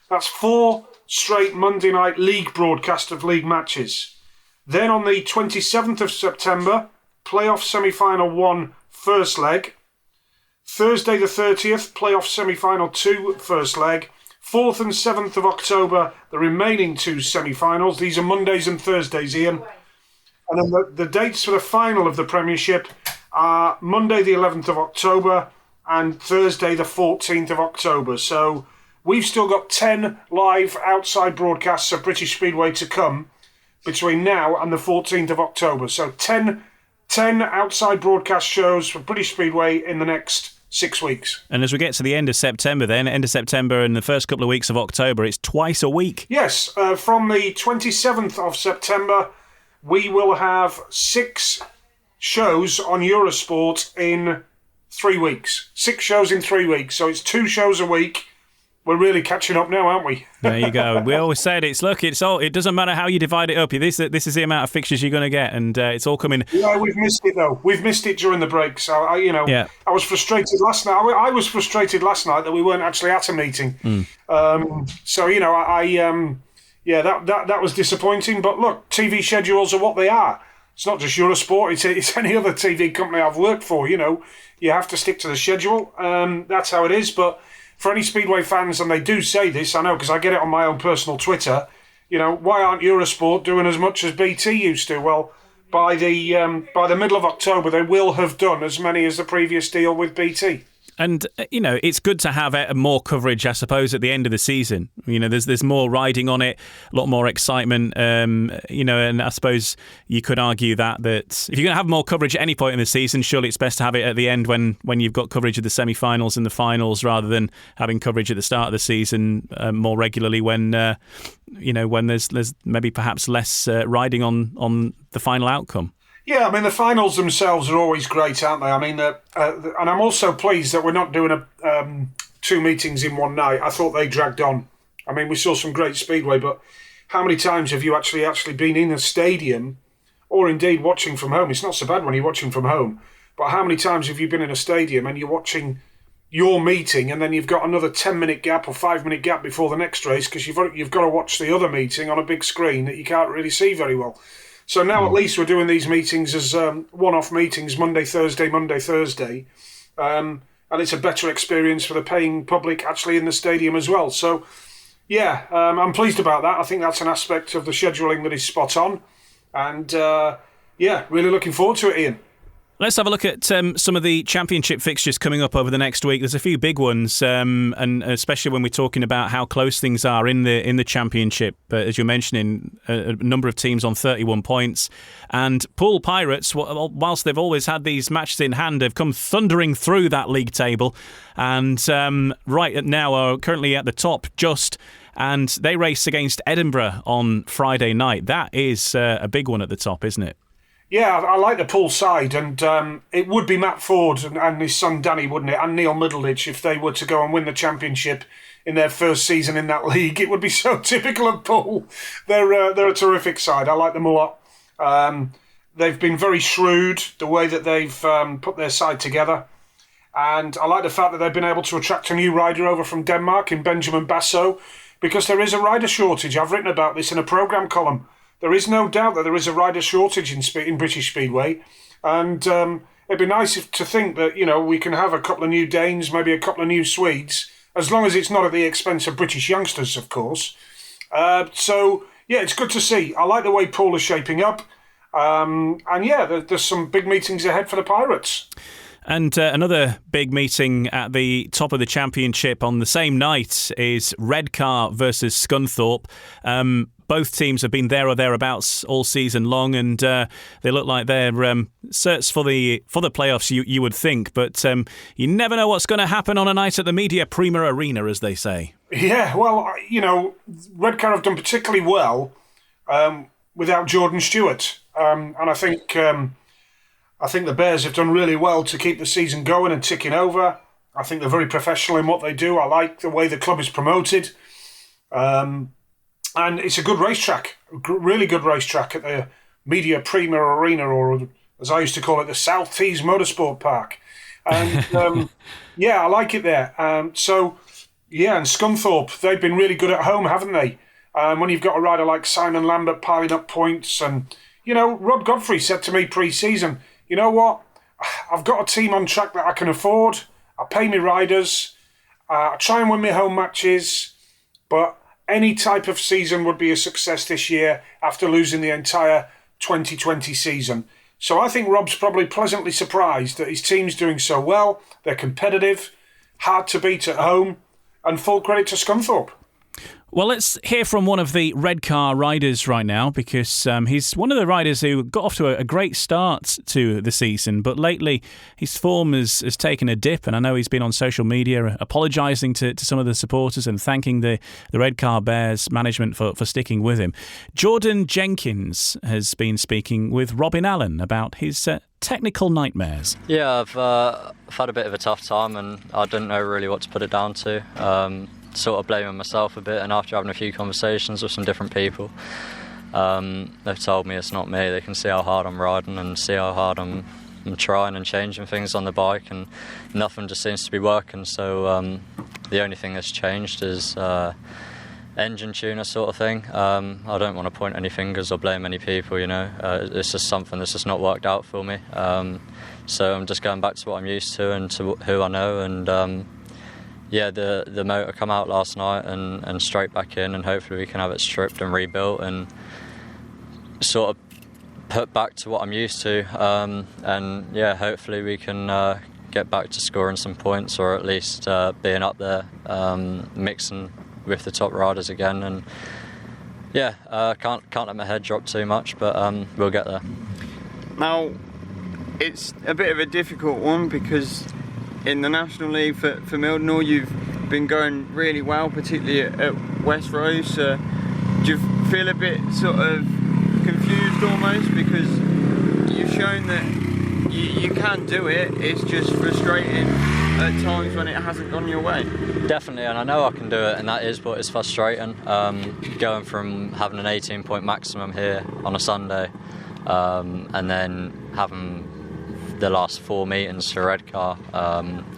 Speaker 6: That's 4 straight Monday night league broadcasts of league matches. Then on the 27th of September, playoff semi-final 1 first leg. Thursday the 30th, playoff semi-final 2 first leg. 4th and 7th of October, the remaining 2 semi-finals. These are Mondays and Thursdays, Ian. And then the dates for the final of the Premiership are Monday the 11th of October and Thursday the 14th of October. So we've still got 10 live outside broadcasts of British Speedway to come between now and the 14th of October. So 10 outside broadcast shows for British Speedway in the next 6 weeks.
Speaker 3: And as we get to the end of September and the first couple of weeks of October, it's twice a week.
Speaker 6: Yes, from the 27th of September, we will have 6 shows on Eurosport in 3 weeks. 6 shows in 3 weeks, so it's 2 shows a week. We're really catching up now, aren't we?
Speaker 3: There you go. We always said it doesn't matter how you divide it up. This is the amount of fixtures you're going to get, and it's all coming.
Speaker 6: Yeah, we've missed it though. We've missed it during the break. So I was frustrated last night. I was frustrated last night that we weren't actually at a meeting. That was disappointing. But look, TV schedules are what they are. It's not just Eurosport. It's any other TV company I've worked for. You have to stick to the schedule. That's how it is. But for any Speedway fans, and they do say this, I know because I get it on my own personal Twitter, why aren't Eurosport doing as much as BT used to? Well, by the middle of October, they will have done as many as the previous deal with BT.
Speaker 3: And, it's good to have more coverage, I suppose, at the end of the season. There's more riding on it, a lot more excitement, and I suppose you could argue that if you're going to have more coverage at any point in the season, surely it's best to have it at the end when you've got coverage of the semi-finals and the finals rather than having coverage at the start of the season more regularly when there's maybe perhaps less riding on the final outcome.
Speaker 6: Yeah, I mean, the finals themselves are always great, aren't they? I mean, and I'm also pleased that we're not doing 2 meetings in one night. I thought they dragged on. I mean, we saw some great Speedway, but how many times have you actually been in a stadium or indeed watching from home? It's not so bad when you're watching from home, but how many times have you been in a stadium and you're watching your meeting, and then you've got another 10-minute gap or 5-minute gap before the next race because you've got to watch the other meeting on a big screen that you can't really see very well. So now at least we're doing these meetings as one-off meetings, Monday, Thursday, and it's a better experience for the paying public actually in the stadium as well. So, yeah, I'm pleased about that. I think that's an aspect of the scheduling that is spot on, and really looking forward to it, Ian.
Speaker 3: Let's have a look at some of the championship fixtures coming up over the next week. There's a few big ones, and especially when we're talking about how close things are in the championship. As you're mentioning, a number of teams on 31 points. And Poole Pirates, whilst they've always had these matches in hand, have come thundering through that league table. And right now are currently at the top just. And they race against Edinburgh on Friday night. That is a big one at the top, isn't it?
Speaker 6: Yeah, I like the Poole side, and it would be Matt Ford and his son Danny, wouldn't it, and Neil Middleditch if they were to go and win the championship in their first season in that league. It would be so typical of Poole. They're a terrific side. I like them a lot. They've been very shrewd the way that they've put their side together, and I like the fact that they've been able to attract a new rider over from Denmark in Benjamin Basso, because there is a rider shortage. I've written about this in a programme column. There is no doubt that there is a rider shortage in British Speedway, and it'd be nice to think that we can have a couple of new Danes, maybe a couple of new Swedes, as long as it's not at the expense of British youngsters, of course. So yeah, it's good to see. I like the way Poole is shaping up, and there's some big meetings ahead for the Pirates.
Speaker 3: And another big meeting at the top of the championship on the same night is Redcar versus Scunthorpe. Both teams have been there or thereabouts all season long, and they look like they're certs for the playoffs, you would think. But you never know what's going to happen on a night at the Media Prima Arena, as they say.
Speaker 6: Yeah, well, Redcar have done particularly well without Jordan Stewart. And I think the Bears have done really well to keep the season going and ticking over. I think they're very professional in what they do. I like the way the club is promoted. And it's a good racetrack, really good racetrack at the Media Prima Arena, or as I used to call it, the South Tees Motorsport Park. And I like it there. And Scunthorpe, they've been really good at home, haven't they? When you've got a rider like Simon Lambert piling up points. And, Rob Godfrey said to me pre-season, you know what? I've got a team on track that I can afford. I pay my riders. I try and win my home matches. But any type of season would be a success this year after losing the entire 2020 season. So I think Rob's probably pleasantly surprised that his team's doing so well. They're competitive, hard to beat at home, and full credit to Scunthorpe.
Speaker 3: Well, let's hear from one of the Redcar riders right now, because he's one of the riders who got off to a great start to the season, but lately his form has taken a dip, and I know he's been on social media apologising to some of the supporters and thanking the Redcar Bears management for sticking with him. Jordan Jenkins has been speaking with Robin Allen about his technical nightmares.
Speaker 15: Yeah, I've had a bit of a tough time, and I didn't know really what to put it down to. Sort of blaming myself a bit, and after having a few conversations with some different people, they've told me it's not me. They can see how hard I'm riding and see how hard I'm trying and changing things on the bike, and nothing just seems to be working. So the only thing that's changed is engine tuner sort of thing. I don't want to point any fingers or blame any people, it's just something that's just not worked out for me. So I'm just going back to what I'm used to and to who I know, and the motor come out last night and straight back in, and hopefully we can have it stripped and rebuilt and sort of put back to what I'm used to, and hopefully we can get back to scoring some points, or at least being up there, mixing with the top riders again. And can't let my head drop too much, but we'll get there.
Speaker 11: Now, it's a bit of a difficult one, because in the National League for Mildenhall, you've been going really well, particularly at West Rose. Do you feel a bit sort of confused almost, because you've shown that you can do it? It's just frustrating at times when it hasn't gone your way.
Speaker 15: Definitely, and I know I can do it, and that is what is frustrating. Going from having an 18-point maximum here on a Sunday, and then having the last 4 meetings for Redcar,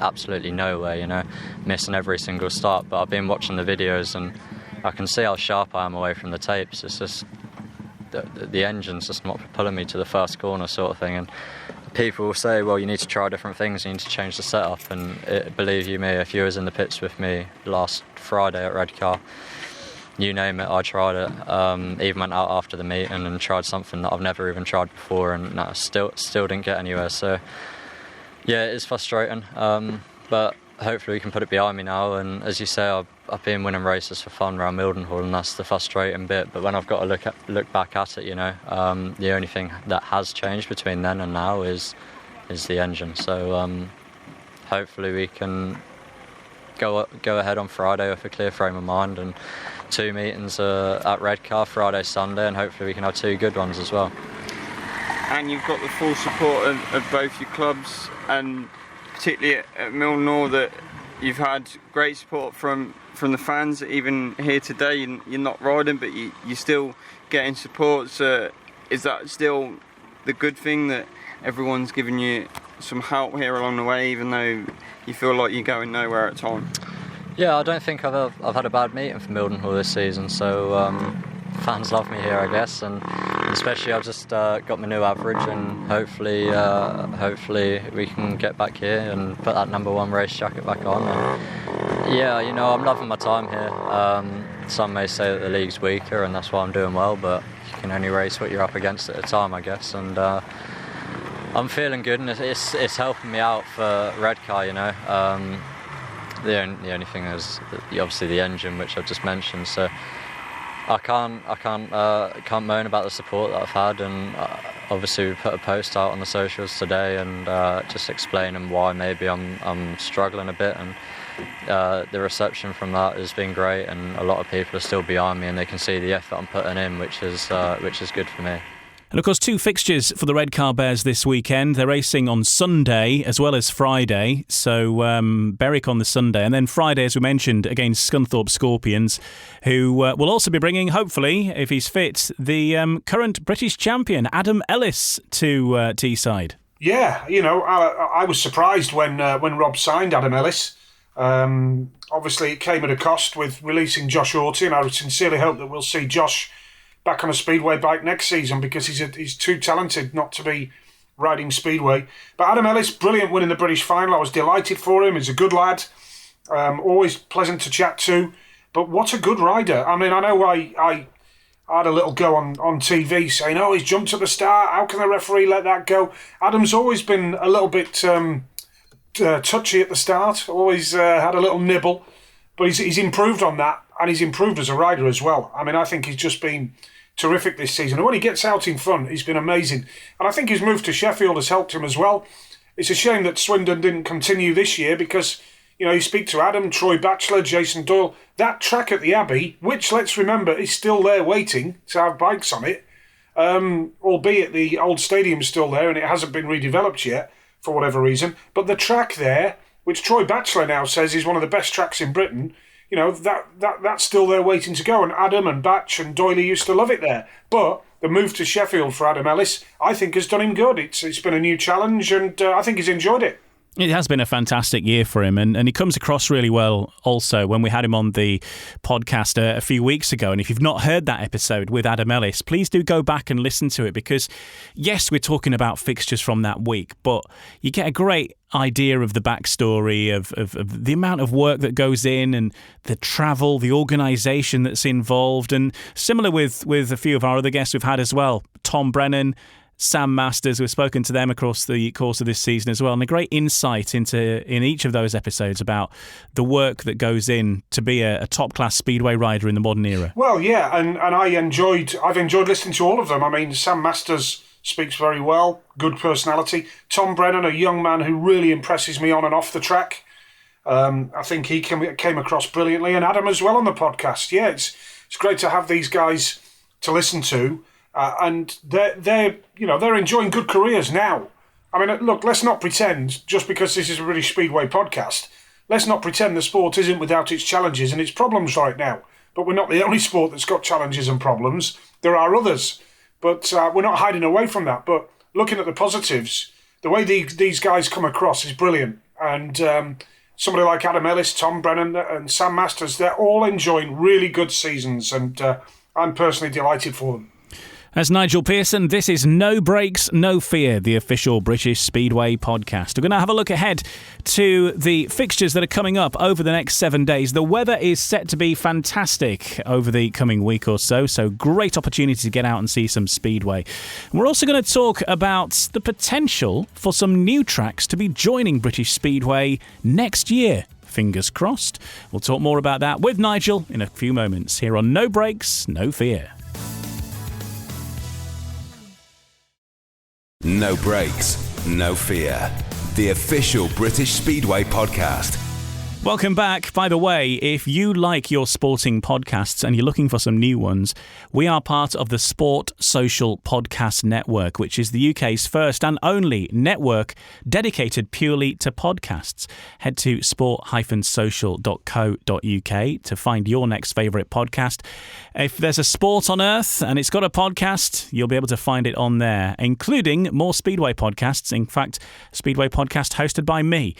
Speaker 15: absolutely nowhere, missing every single start. But I've been watching the videos and I can see how sharp I am away from the tapes. It's just the engine's just not pulling me to the first corner sort of thing. And people will say, well, you need to try different things, you need to change the setup. And believe you me, if you was in the pits with me last Friday at Redcar, you name it, I tried it. Even went out after the meeting and tried something that I've never even tried before, and still didn't get anywhere. So yeah, it is frustrating, but hopefully we can put it behind me now. And as you say, I've been winning races for fun around Mildenhall, and that's the frustrating bit. But when I've got to look back at it, the only thing that has changed between then and now is the engine. So hopefully we can go ahead on Friday with a clear frame of mind, and 2 meetings at Redcar, Friday, Sunday, and hopefully we can have 2 good ones as well.
Speaker 11: And you've got the full support of both your clubs, and particularly at Mildenhall, that you've had great support from the fans. Even here today, you're not riding, but you're still getting support. So is that still the good thing, that everyone's giving you some help here along the way, even though you feel like you're going nowhere at times?
Speaker 15: Yeah, I don't think I've had a bad meeting for Mildenhall this season, so fans love me here, I guess, and especially I've just got my new average, and hopefully we can get back here and put that number 1 race jacket back on. And yeah, I'm loving my time here. Some may say that the league's weaker, and that's why I'm doing well, but you can only race what you're up against at the time, I guess, and I'm feeling good, and it's helping me out for Redcar, The only thing is obviously the engine, which I've just mentioned. So I can't moan about the support that I've had, and obviously we put a post out on the socials today, and just explaining why maybe I'm struggling a bit, and the reception from that has been great, and a lot of people are still behind me, and they can see the effort I'm putting in, which is good for me.
Speaker 3: And of course, 2 fixtures for the Redcar Bears this weekend. They're racing on Sunday as well as Friday. So Berwick on the Sunday. And then Friday, as we mentioned, against Scunthorpe Scorpions, who will also be bringing, hopefully, if he's fit, the current British champion, Adam Ellis, to Teesside.
Speaker 6: Yeah, I was surprised when Rob signed Adam Ellis. Obviously, it came at a cost with releasing Josh Orty, and I sincerely hope that we'll see Josh back on a Speedway bike next season, because he's too talented not to be riding Speedway. But Adam Ellis, brilliant win in the British final. I was delighted for him. He's a good lad, always pleasant to chat to. But what a good rider. I mean, I know I had a little go on TV saying, he's jumped at the start. How can the referee let that go? Adam's always been a little bit touchy at the start, always had a little nibble. But he's improved on that, and he's improved as a rider as well. I mean, I think he's just been terrific this season. And when he gets out in front, he's been amazing. And I think his move to Sheffield has helped him as well. It's a shame that Swindon didn't continue this year, because, you speak to Adam, Troy Batchelor, Jason Doyle, that track at the Abbey, which, let's remember, is still there waiting to have bikes on it, albeit the old stadium's still there and it hasn't been redeveloped yet for whatever reason. But the track there, which Troy Batchelor now says is one of the best tracks in Britain, that's still there waiting to go. And Adam and Batch and Doyley used to love it there. But the move to Sheffield for Adam Ellis, I think, has done him good. It's been a new challenge, and I think he's enjoyed it.
Speaker 3: It has been a fantastic year for him, and he comes across really well also when we had him on the podcast a few weeks ago. And if you've not heard that episode with Adam Ellis, please do go back and listen to it, because, yes, we're talking about fixtures from that week, but you get a great idea of the backstory of the amount of work that goes in, and the travel, the organisation that's involved. And similar with a few of our other guests we've had as well, Tom Brennan, Sam Masters, we've spoken to them across the course of this season as well, and a great insight in each of those episodes about the work that goes in to be a top-class Speedway rider in the modern era.
Speaker 6: Well, yeah, and I've enjoyed listening to all of them. I mean, Sam Masters speaks very well, good personality. Tom Brennan, a young man who really impresses me on and off the track. I think he came across brilliantly, and Adam as well on the podcast. Yeah, it's great to have these guys to listen to. And they're enjoying good careers now. I mean, look, let's not pretend, just because this is a British Speedway podcast, let's not pretend the sport isn't without its challenges and its problems right now. But we're not the only sport that's got challenges and problems. There are others. But we're not hiding away from that. But looking at the positives, the way these guys come across is brilliant. And somebody like Adam Ellis, Tom Brennan and Sam Masters, they're all enjoying really good seasons, and I'm personally delighted for them.
Speaker 3: As Nigel Pearson, this is No Brakes, No Fear, the official British Speedway podcast. We're going to have a look ahead to the fixtures that are coming up over the next 7 days. The weather is set to be fantastic over the coming week or so great opportunity to get out and see some Speedway. We're also going to talk about the potential for some new tracks to be joining British Speedway next year. Fingers crossed. We'll talk more about that with Nigel in a few moments here on No Brakes, No Fear.
Speaker 2: No Brakes, No Fear, the official British Speedway podcast.
Speaker 3: Welcome back. By the way, if you like your sporting podcasts and you're looking for some new ones, we are part of the Sport Social Podcast Network, which is the UK's first and only network dedicated purely to podcasts. Head to sport-social.co.uk to find your next favourite podcast. If there's a sport on earth and it's got a podcast, you'll be able to find it on there, including more Speedway podcasts. In fact, Speedway podcast hosted by me,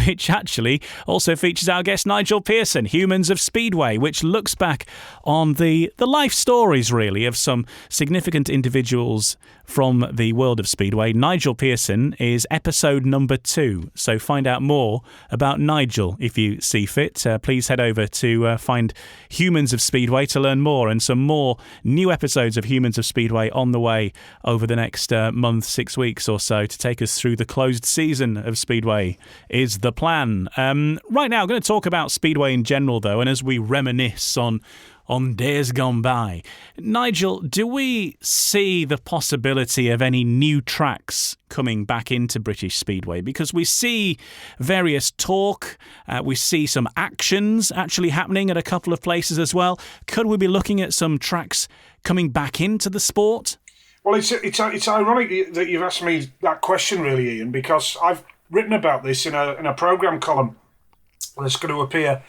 Speaker 3: which actually also features our guest Nigel Pearson, Humans of Speedway, which looks back on the life stories, really, of some significant individuals from the world of Speedway. Nigel Pearson is episode number 2, so find out more about Nigel if you see fit. Please head over to find Humans of Speedway to learn more, and some more new episodes of Humans of Speedway on the way over the next month, 6 weeks or so, to take us through the closed season of Speedway is the plan. Right now, I'm going to talk about Speedway in general, though, and as we reminisce on days gone by, Nigel, do we see the possibility of any new tracks coming back into British Speedway? Because we see various talk, we see some actions actually happening at a couple of places as well. Could we be looking at some tracks coming back into the sport?
Speaker 6: Well, it's ironic that you've asked me that question, really, Ian, because I've written about this in a programme column that's going to appear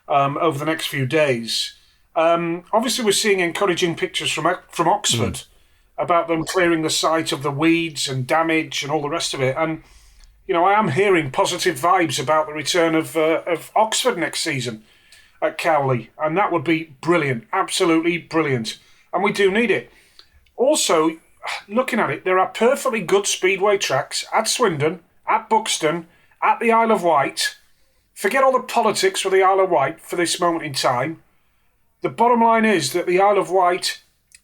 Speaker 6: over the next few days. Obviously, we're seeing encouraging pictures from Oxford about them clearing the site of the weeds and damage and all the rest of it. And, you know, I am hearing positive vibes about the return of Oxford next season at Cowley. And that would be brilliant, absolutely brilliant. And we do need it. Also, looking at it, there are perfectly good speedway tracks at Swindon, at Buxton, at the Isle of Wight. Forget all the politics with the Isle of Wight for this moment in time. The bottom line is that the Isle of Wight,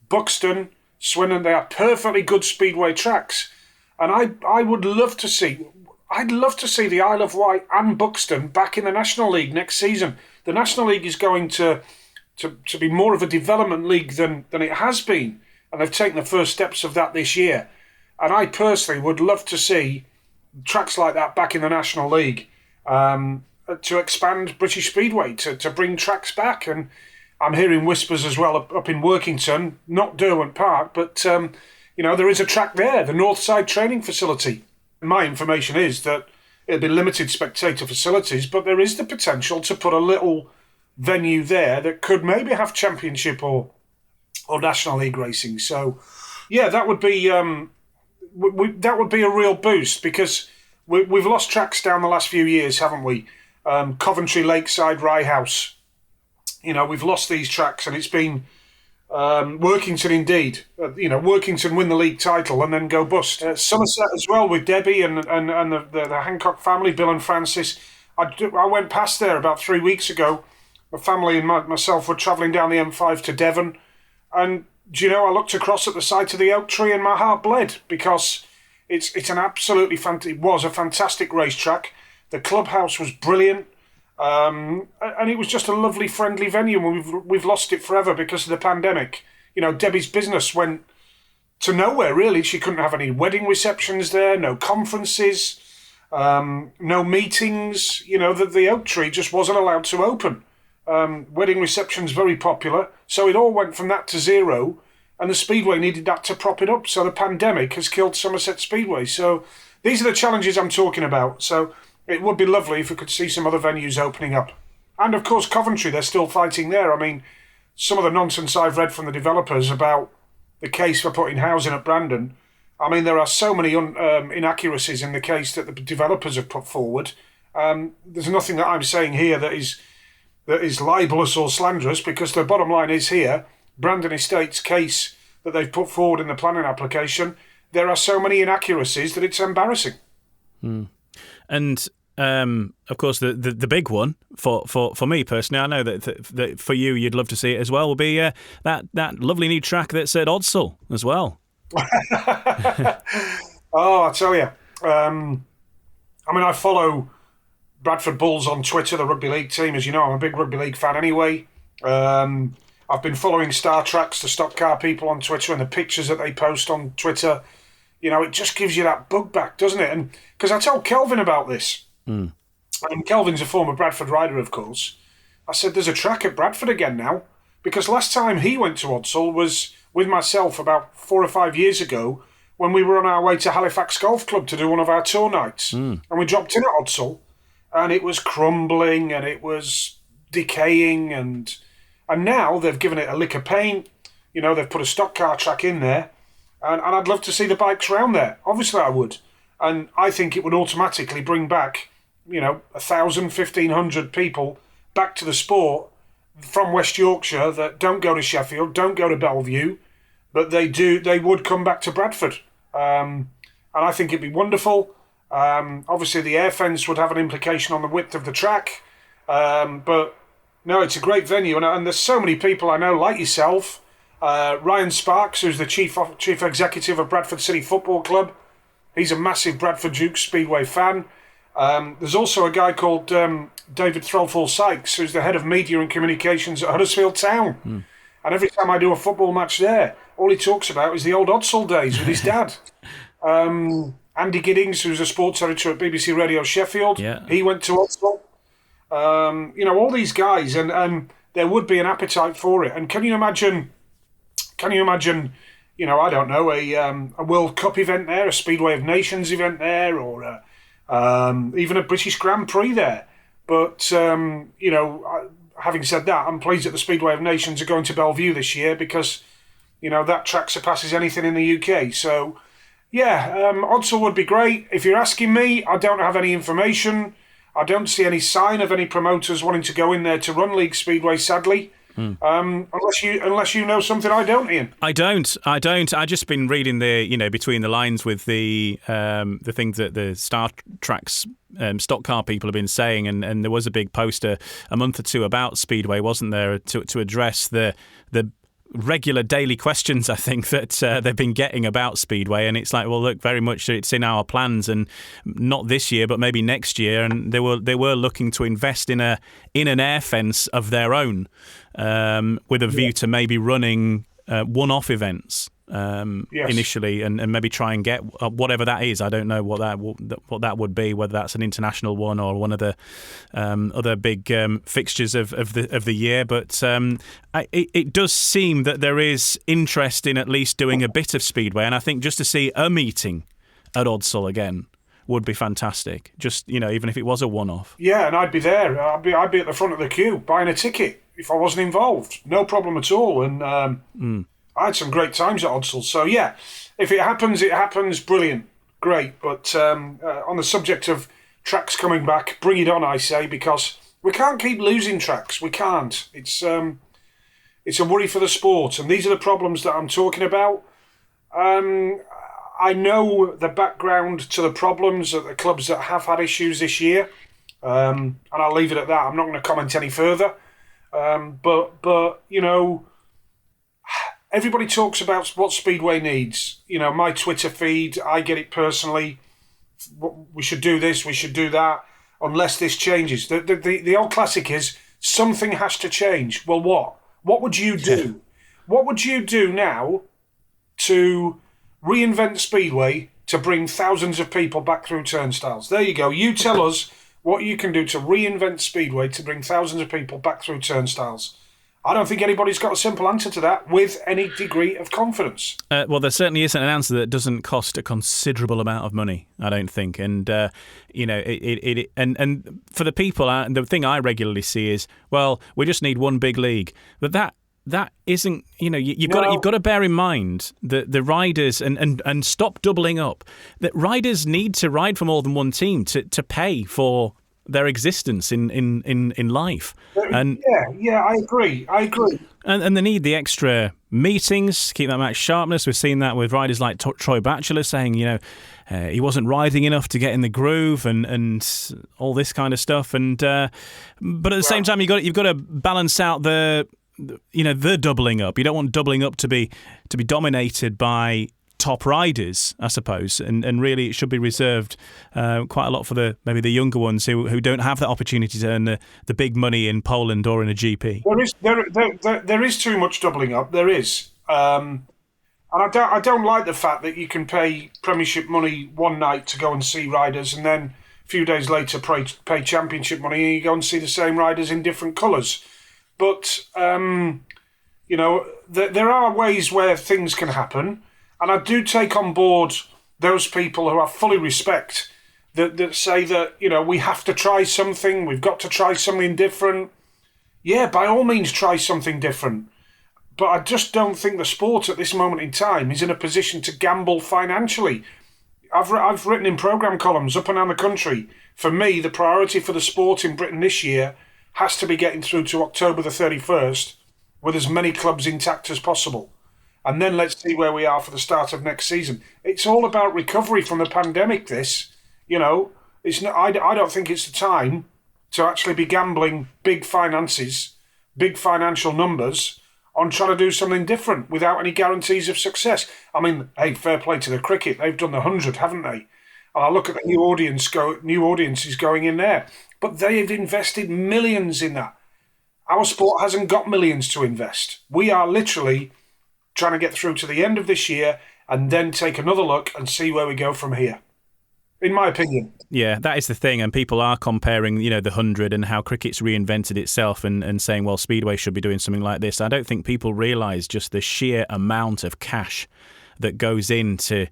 Speaker 6: Buxton, Swindon, they are perfectly good speedway tracks. And I would love to see, I'd love to see the Isle of Wight and Buxton back in the National League next season. The National League is going to be more of a development league than it has been. And they've taken the first steps of that this year. And I personally would love to see tracks like that back in the National League, to expand British Speedway, to bring tracks back. And I'm hearing whispers as well up in Workington, not Derwent Park, but there is a track there, the Northside Training Facility. My information is that it'll be limited spectator facilities, but there is the potential to put a little venue there that could maybe have Championship or National League racing. So, yeah, that would be a real boost, because we've lost tracks down the last few years, haven't we? Coventry, Lakeside, Rye House. You know, we've lost these tracks, and it's been Workington indeed. Workington win the league title and then go bust. Somerset as well, with Debbie and the Hancock family, Bill and Francis. I went past there about 3 weeks ago. My family and myself were travelling down the M5 to Devon, and I looked across at the site of the oak tree and my heart bled, because it's an absolutely it was a fantastic racetrack. The clubhouse was brilliant. And it was just a lovely, friendly venue, and we've lost it forever because of the pandemic. Debbie's business went to nowhere, really. She couldn't have any wedding receptions there, no conferences, no meetings. The oak tree just wasn't allowed to open. Wedding receptions very popular, so it all went from that to zero, and the Speedway needed that to prop it up. So the pandemic has killed Somerset Speedway. So these are the challenges I'm talking about. So it would be lovely if we could see some other venues opening up. And of course, Coventry, they're still fighting there. I mean, some of the nonsense I've read from the developers about the case for putting housing at Brandon, I mean, there are so many inaccuracies in the case that the developers have put forward. There's nothing that I'm saying here that is libelous or slanderous, because the bottom line is here, Brandon Estates' case that they've put forward in the planning application, there are so many inaccuracies that it's embarrassing.
Speaker 3: And of course, the big one for me personally, I know that for you, you'd love to see it as well, will be that lovely new track that's at Odsal as well.
Speaker 6: Oh, I tell you, I mean, I follow Bradford Bulls on Twitter, the rugby league team. As you know, I'm a big rugby league fan anyway. I've been following Star Tracks, the stock car people on Twitter, and the pictures that they post on Twitter. You know, it just gives you that bug back, doesn't it? And because I told Kelvin about this, and Kelvin's a former Bradford rider, of course. I said, there's a track at Bradford again now, because last time he went to Odsal was with myself about 4 or 5 years ago, when we were on our way to Halifax Golf Club to do one of our tour nights. And we dropped in at Odsal, and it was crumbling and it was decaying, and now they've given it a lick of paint. You know, they've put a stock car track in there, and I'd love to see the bikes round there. Obviously I would. And I think it would automatically bring back, 1,000, 1,500 people back to the sport from West Yorkshire that don't go to Sheffield, don't go to Bellevue, but they would come back to Bradford. And I think it'd be wonderful. Obviously the air fence would have an implication on the width of the track. But no, it's a great venue. And there's so many people I know, like yourself, Ryan Sparks, who's the chief executive of Bradford City Football Club. He's a massive Bradford Duke Speedway fan. There's also a guy called David Threlfall Sykes, who's the head of media and communications at Huddersfield Town. And every time I do a football match there, all he talks about is the old Odsal days with his dad. Andy Giddings, who's a sports editor at BBC Radio Sheffield, he went to Odsal. All these guys, and there would be an appetite for it. And can you imagine, I don't know, a World Cup event there, a Speedway of Nations event there, or even a British Grand Prix there. But, having said that, I'm pleased that the Speedway of Nations are going to Bellevue this year, because, that track surpasses anything in the UK. So, Odsal would be great. If you're asking me, I don't have any information. I don't see any sign of any promoters wanting to go in there to run League Speedway, sadly. Unless you know something I don't, Ian.
Speaker 3: I don't. I just been reading the between the lines with the things that the Star Tracks stock car people have been saying, and there was a big poster a month or two about Speedway, wasn't there, to address the regular daily questions, I think, that they've been getting about Speedway. And it's like, well, look, very much it's in our plans, and not this year, but maybe next year. And they were looking to invest in an air fence of their own, with a view to maybe running one-off events initially, and maybe try and get whatever that is. I don't know what that would be, whether that's an international one or one of the other big fixtures of the year. But it does seem that there is interest in at least doing a bit of Speedway, and I think just to see a meeting at Odsal again would be fantastic. Just even if it was a one-off. Yeah, and
Speaker 6: I'd be there. I'd be at the front of the queue buying a ticket if I wasn't involved. No problem at all. And I had some great times at Odsal. So, if it happens, it happens. Brilliant. Great. But on the subject of tracks coming back, bring it on, I say, because we can't keep losing tracks. We can't. It's a worry for the sport. And these are the problems that I'm talking about. I know the background to the problems at the clubs that have had issues this year. And I'll leave it at that. I'm not going to comment any further. But everybody talks about what Speedway needs. My Twitter feed, I get it personally. We should do this, we should do that, unless this changes. The old classic is, something has to change. Well, what? What would you do? What would you do now to reinvent Speedway to bring thousands of people back through turnstiles? There you go. You tell us what you can do to reinvent Speedway to bring thousands of people back through turnstiles. I don't think anybody's got a simple answer to that with any degree of confidence.
Speaker 3: Well, there certainly isn't an answer that doesn't cost a considerable amount of money, I don't think. And and for the people, the thing I regularly see is, well, we just need one big league. But that isn't, you've got to bear in mind that the riders and stop doubling up. That riders need to ride for more than one team to pay for their existence in life. And
Speaker 6: I agree.
Speaker 3: And they need the extra meetings, keep that match sharpness. We've seen that with riders like Troy Batchelor saying, he wasn't riding enough to get in the groove and all this kind of stuff. And but at the same time, you've got to balance out the doubling up. You don't want doubling up to be dominated by top riders, I suppose, and really it should be reserved quite a lot for maybe the younger ones who don't have that opportunity to earn the big money in Poland or in a GP.
Speaker 6: There is too much doubling up. There is, and I don't like the fact that you can pay Premiership money one night to go and see riders, and then a few days later pay Championship money and you go and see the same riders in different colours. But there are ways where things can happen. And I do take on board those people who I fully respect that say that, we have to try something, we've got to try something different. Yeah, by all means try something different. But I just don't think the sport at this moment in time is in a position to gamble financially. I've written in programme columns up and down the country. For me, the priority for the sport in Britain this year has to be getting through to October the 31st with as many clubs intact as possible. And then let's see where we are for the start of next season. It's all about recovery from the pandemic, this. It's not, I don't think it's the time to actually be gambling big finances, big financial numbers on trying to do something different without any guarantees of success. I mean, hey, fair play to the cricket. They've done the 100, haven't they? And I look at the new audiences going in there. But they've invested millions in that. Our sport hasn't got millions to invest. We are literally trying to get through to the end of this year and then take another look and see where we go from here, in my opinion.
Speaker 3: Yeah, that is the thing. And people are comparing, the 100 and how cricket's reinvented itself and saying, well, Speedway should be doing something like this. I don't think people realise just the sheer amount of cash that goes into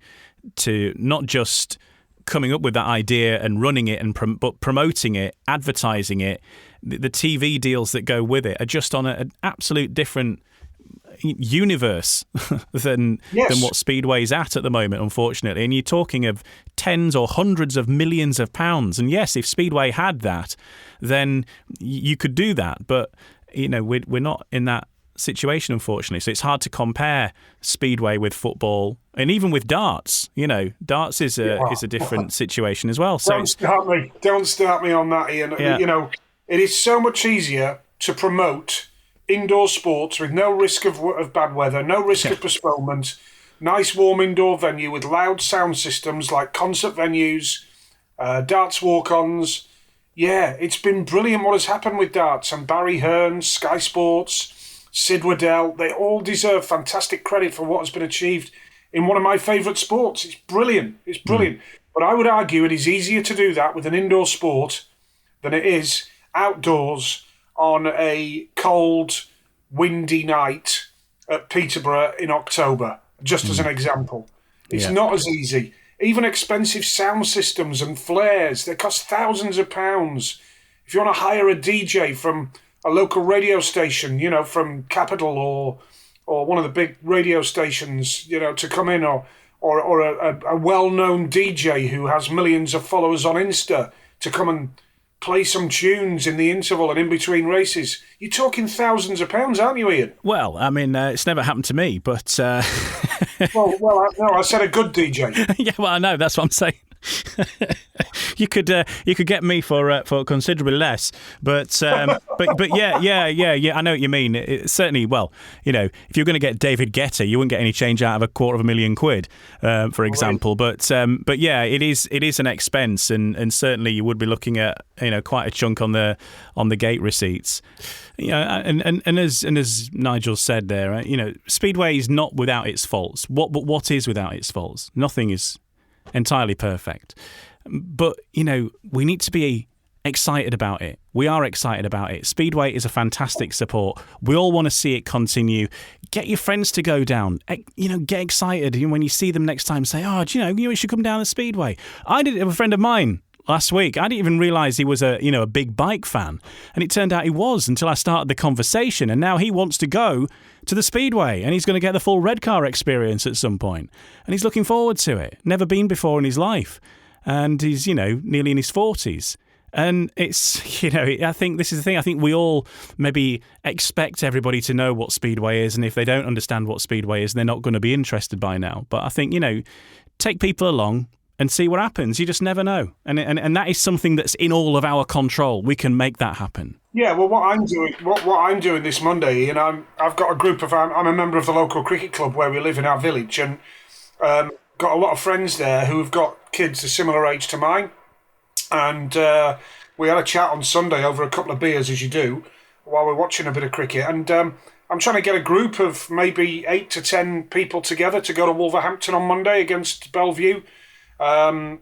Speaker 3: not just coming up with that idea and running it, but promoting it, advertising it. The TV deals that go with it are just on an absolute different universe than what Speedway's at the moment, unfortunately. And you're talking of tens or hundreds of millions of pounds. And yes, if Speedway had that, then you could do that. But we're not in that situation, unfortunately. So it's hard to compare Speedway with football and even with darts. Darts is a different situation as well. So
Speaker 6: Don't start me on that, Ian.
Speaker 3: Yeah.
Speaker 6: It is so much easier to promote indoor sports with no risk of bad weather, no risk of postponement, nice warm indoor venue with loud sound systems like concert venues, darts walk-ons. Yeah, it's been brilliant what has happened with darts. And Barry Hearn, Sky Sports, Sid Waddell, they all deserve fantastic credit for what has been achieved in one of my favourite sports. It's brilliant. It's brilliant. But I would argue it is easier to do that with an indoor sport than it is outdoors on a cold, windy night at Peterborough in October, just as an example. It's not as easy. Even expensive sound systems and flares, they cost thousands of pounds. If you want to hire a DJ from a local radio station, from Capital or one of the big radio stations, to come in, or a well-known DJ who has millions of followers on Insta to come and play some tunes in the interval and in between races. You're talking thousands of pounds, aren't you, Ian?
Speaker 3: Well, I mean, it's never happened to me, but...
Speaker 6: I said a good DJ.
Speaker 3: Yeah, well, I know, that's what I'm saying. You could get me for considerably less, but yeah, I know what you mean. It certainly, well, if you're going to get David Guetta, you wouldn't get any change out of £250,000, for example. But yeah, it is an expense, and certainly you would be looking at quite a chunk on the gate receipts. And as Nigel said there, Speedway is not without its faults. What is without its faults? Nothing is entirely perfect. But, we need to be excited about it. We are excited about it. Speedway is a fantastic support. We all want to see it continue. Get your friends to go down. Get excited. When you see them next time, say, oh, you should come down to Speedway. I did it with a friend of mine last week. I didn't even realise he was a big bike fan. And it turned out he was until I started the conversation. And now he wants to go to the Speedway and he's going to get the full red car experience at some point. And he's looking forward to it. Never been before in his life. And he's, nearly in his 40s. And it's, I think this is the thing. I think we all maybe expect everybody to know what Speedway is. And if they don't understand what Speedway is, they're not going to be interested by now. But I think, take people along and see what happens. You just never know. And that is something that's in all of our control. We can make that happen.
Speaker 6: Yeah, well, what I'm doing this Monday, I've got a group of, I'm a member of the local cricket club where we live in our village, and got a lot of friends there who've got kids a similar age to mine. And we had a chat on Sunday over a couple of beers, as you do, while we're watching a bit of cricket. And I'm trying to get a group of maybe 8 to 10 people together to go to Wolverhampton on Monday against Bellevue. And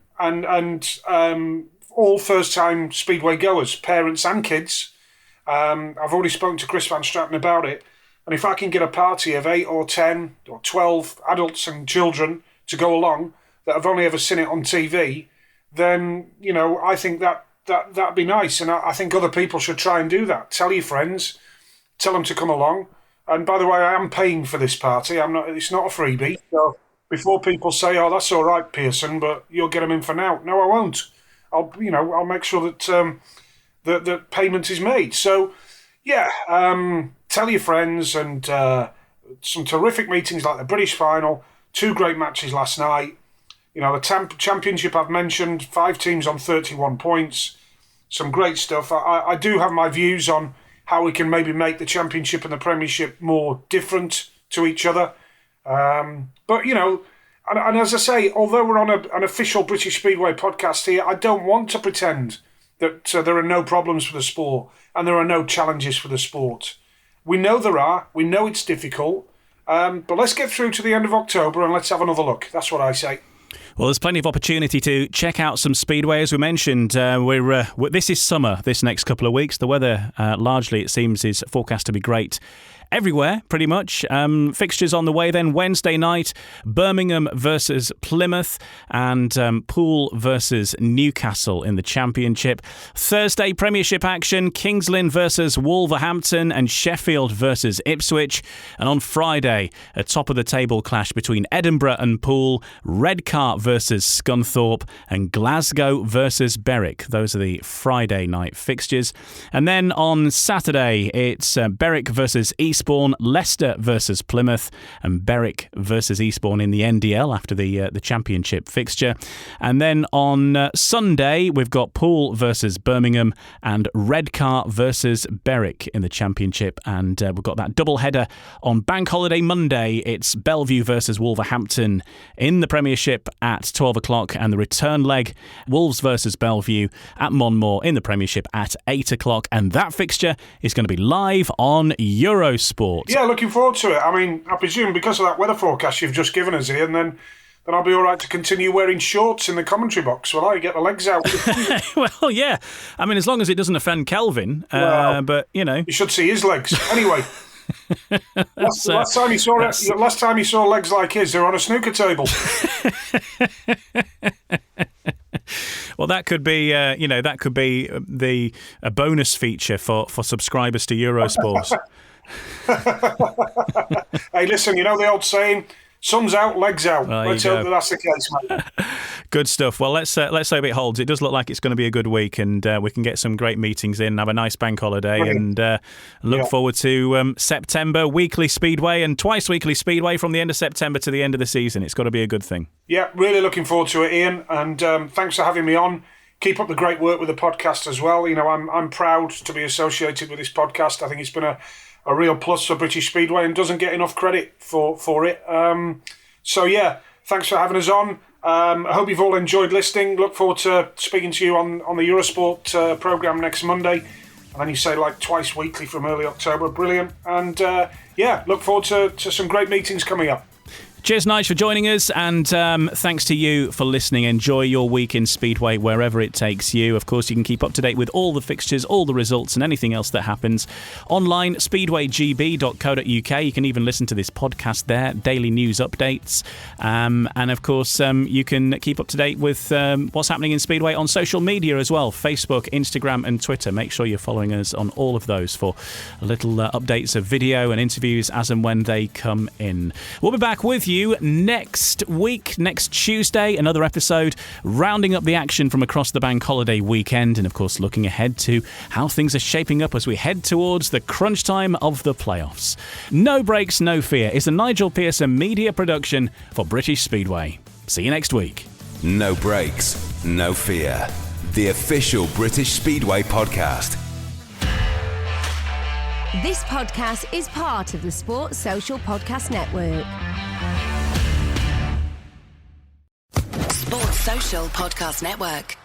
Speaker 6: all first-time Speedway goers, parents and kids. I've already spoken to Chris Van Straten about it. And if I can get a party of 8 or 10 or 12 adults and children to go along that have only ever seen it on TV, then, I think that'd be nice. And I think other people should try and do that. Tell your friends, tell them to come along. And by the way, I am paying for this party. It's not a freebie. So before people say, "Oh, that's all right, Pearson, but you'll get them in for now." No, I won't. I'll make sure that that payment is made. So, yeah, tell your friends, and some terrific meetings like the British final, 2 great matches last night. The championship I've mentioned, 5 teams on 31 points, some great stuff. I do have my views on how we can maybe make the championship and the premiership more different to each other. But, and as I say, although we're on an official British Speedway podcast here, I don't want to pretend that there are no problems for the sport and there are no challenges for the sport. We know there are. We know it's difficult. But let's get through to the end of October and let's have another look. That's what I say.
Speaker 3: Well, there's plenty of opportunity to check out some Speedway, as we mentioned. This is summer, this next couple of weeks. The weather, largely, it seems, is forecast to be great everywhere, pretty much. Fixtures on the way then. Wednesday night, Birmingham versus Plymouth and Poole versus Newcastle in the Championship. Thursday, Premiership action, Kings Lynn versus Wolverhampton and Sheffield versus Ipswich. And on Friday, a top-of-the-table clash between Edinburgh and Poole, Redcar versus Scunthorpe and Glasgow versus Berwick. Those are the Friday night fixtures. And then on Saturday, it's Berwick versus Eastbourne, Leicester versus Plymouth, and Berwick versus Eastbourne in the NDL after the Championship fixture. And then on Sunday, we've got Poole versus Birmingham and Redcar versus Berwick in the Championship. And we've got that double header on Bank Holiday Monday. It's Bellevue versus Wolverhampton in the Premiership at 12 o'clock, and the return leg, Wolves versus Bellevue at Monmore in the Premiership at 8 o'clock. And that fixture is going to be live on Eurosport.
Speaker 6: Yeah, looking forward to it. I presume because of that weather forecast you've just given us here, and then I'll be all right to continue wearing shorts in the commentary box. Will I get the legs out?
Speaker 3: Well, yeah. As long as it doesn't offend Kelvin. But, You
Speaker 6: should see his legs. Anyway. Last time you saw legs like his, they're on a snooker table.
Speaker 3: Well, that could be, a bonus feature for subscribers to Eurosport.
Speaker 6: Hey, listen, the old saying, sun's out, legs out. Let's hope that's the case, mate.
Speaker 3: Good stuff. Well, let's hope it holds. It does look like it's going to be a good week, and we can get some great meetings in, have a nice bank holiday,
Speaker 6: Brilliant.
Speaker 3: and look forward to September, weekly Speedway and twice weekly Speedway from the end of September to the end of the season. It's got to be a good thing. Yeah, really looking forward to it, Ian, and thanks for having me on. Keep up the great work with the podcast as well. I'm proud to be associated with this podcast. I think it's been a real plus for British Speedway and doesn't get enough credit for it. So, yeah, thanks for having us on. I hope you've all enjoyed listening. Look forward to speaking to you on the Eurosport programme next Monday. And then you say twice weekly from early October. Brilliant. And, look forward to some great meetings coming up. Cheers, Nige, for joining us, and thanks to you for listening. Enjoy your week in Speedway wherever it takes you. Of course, you can keep up to date with all the fixtures, all the results, and anything else that happens online, speedwaygb.co.uk. You can even listen to this podcast there, daily news updates. And of course, you can keep up to date with what's happening in Speedway on social media as well, Facebook, Instagram and Twitter. Make sure you're following us on all of those for little updates of video and interviews as and when they come in. We'll be back with you next week, next Tuesday, another episode rounding up the action from across the bank holiday weekend, and of course looking ahead to how things are shaping up as we head towards the crunch time of the playoffs. No Brakes, No Fear is a Nigel Pearson media production for British Speedway. See you next week.
Speaker 2: No Brakes, No Fear, the official British Speedway podcast.
Speaker 16: This podcast is part of the Sports Social Podcast Network. Sports Social Podcast Network.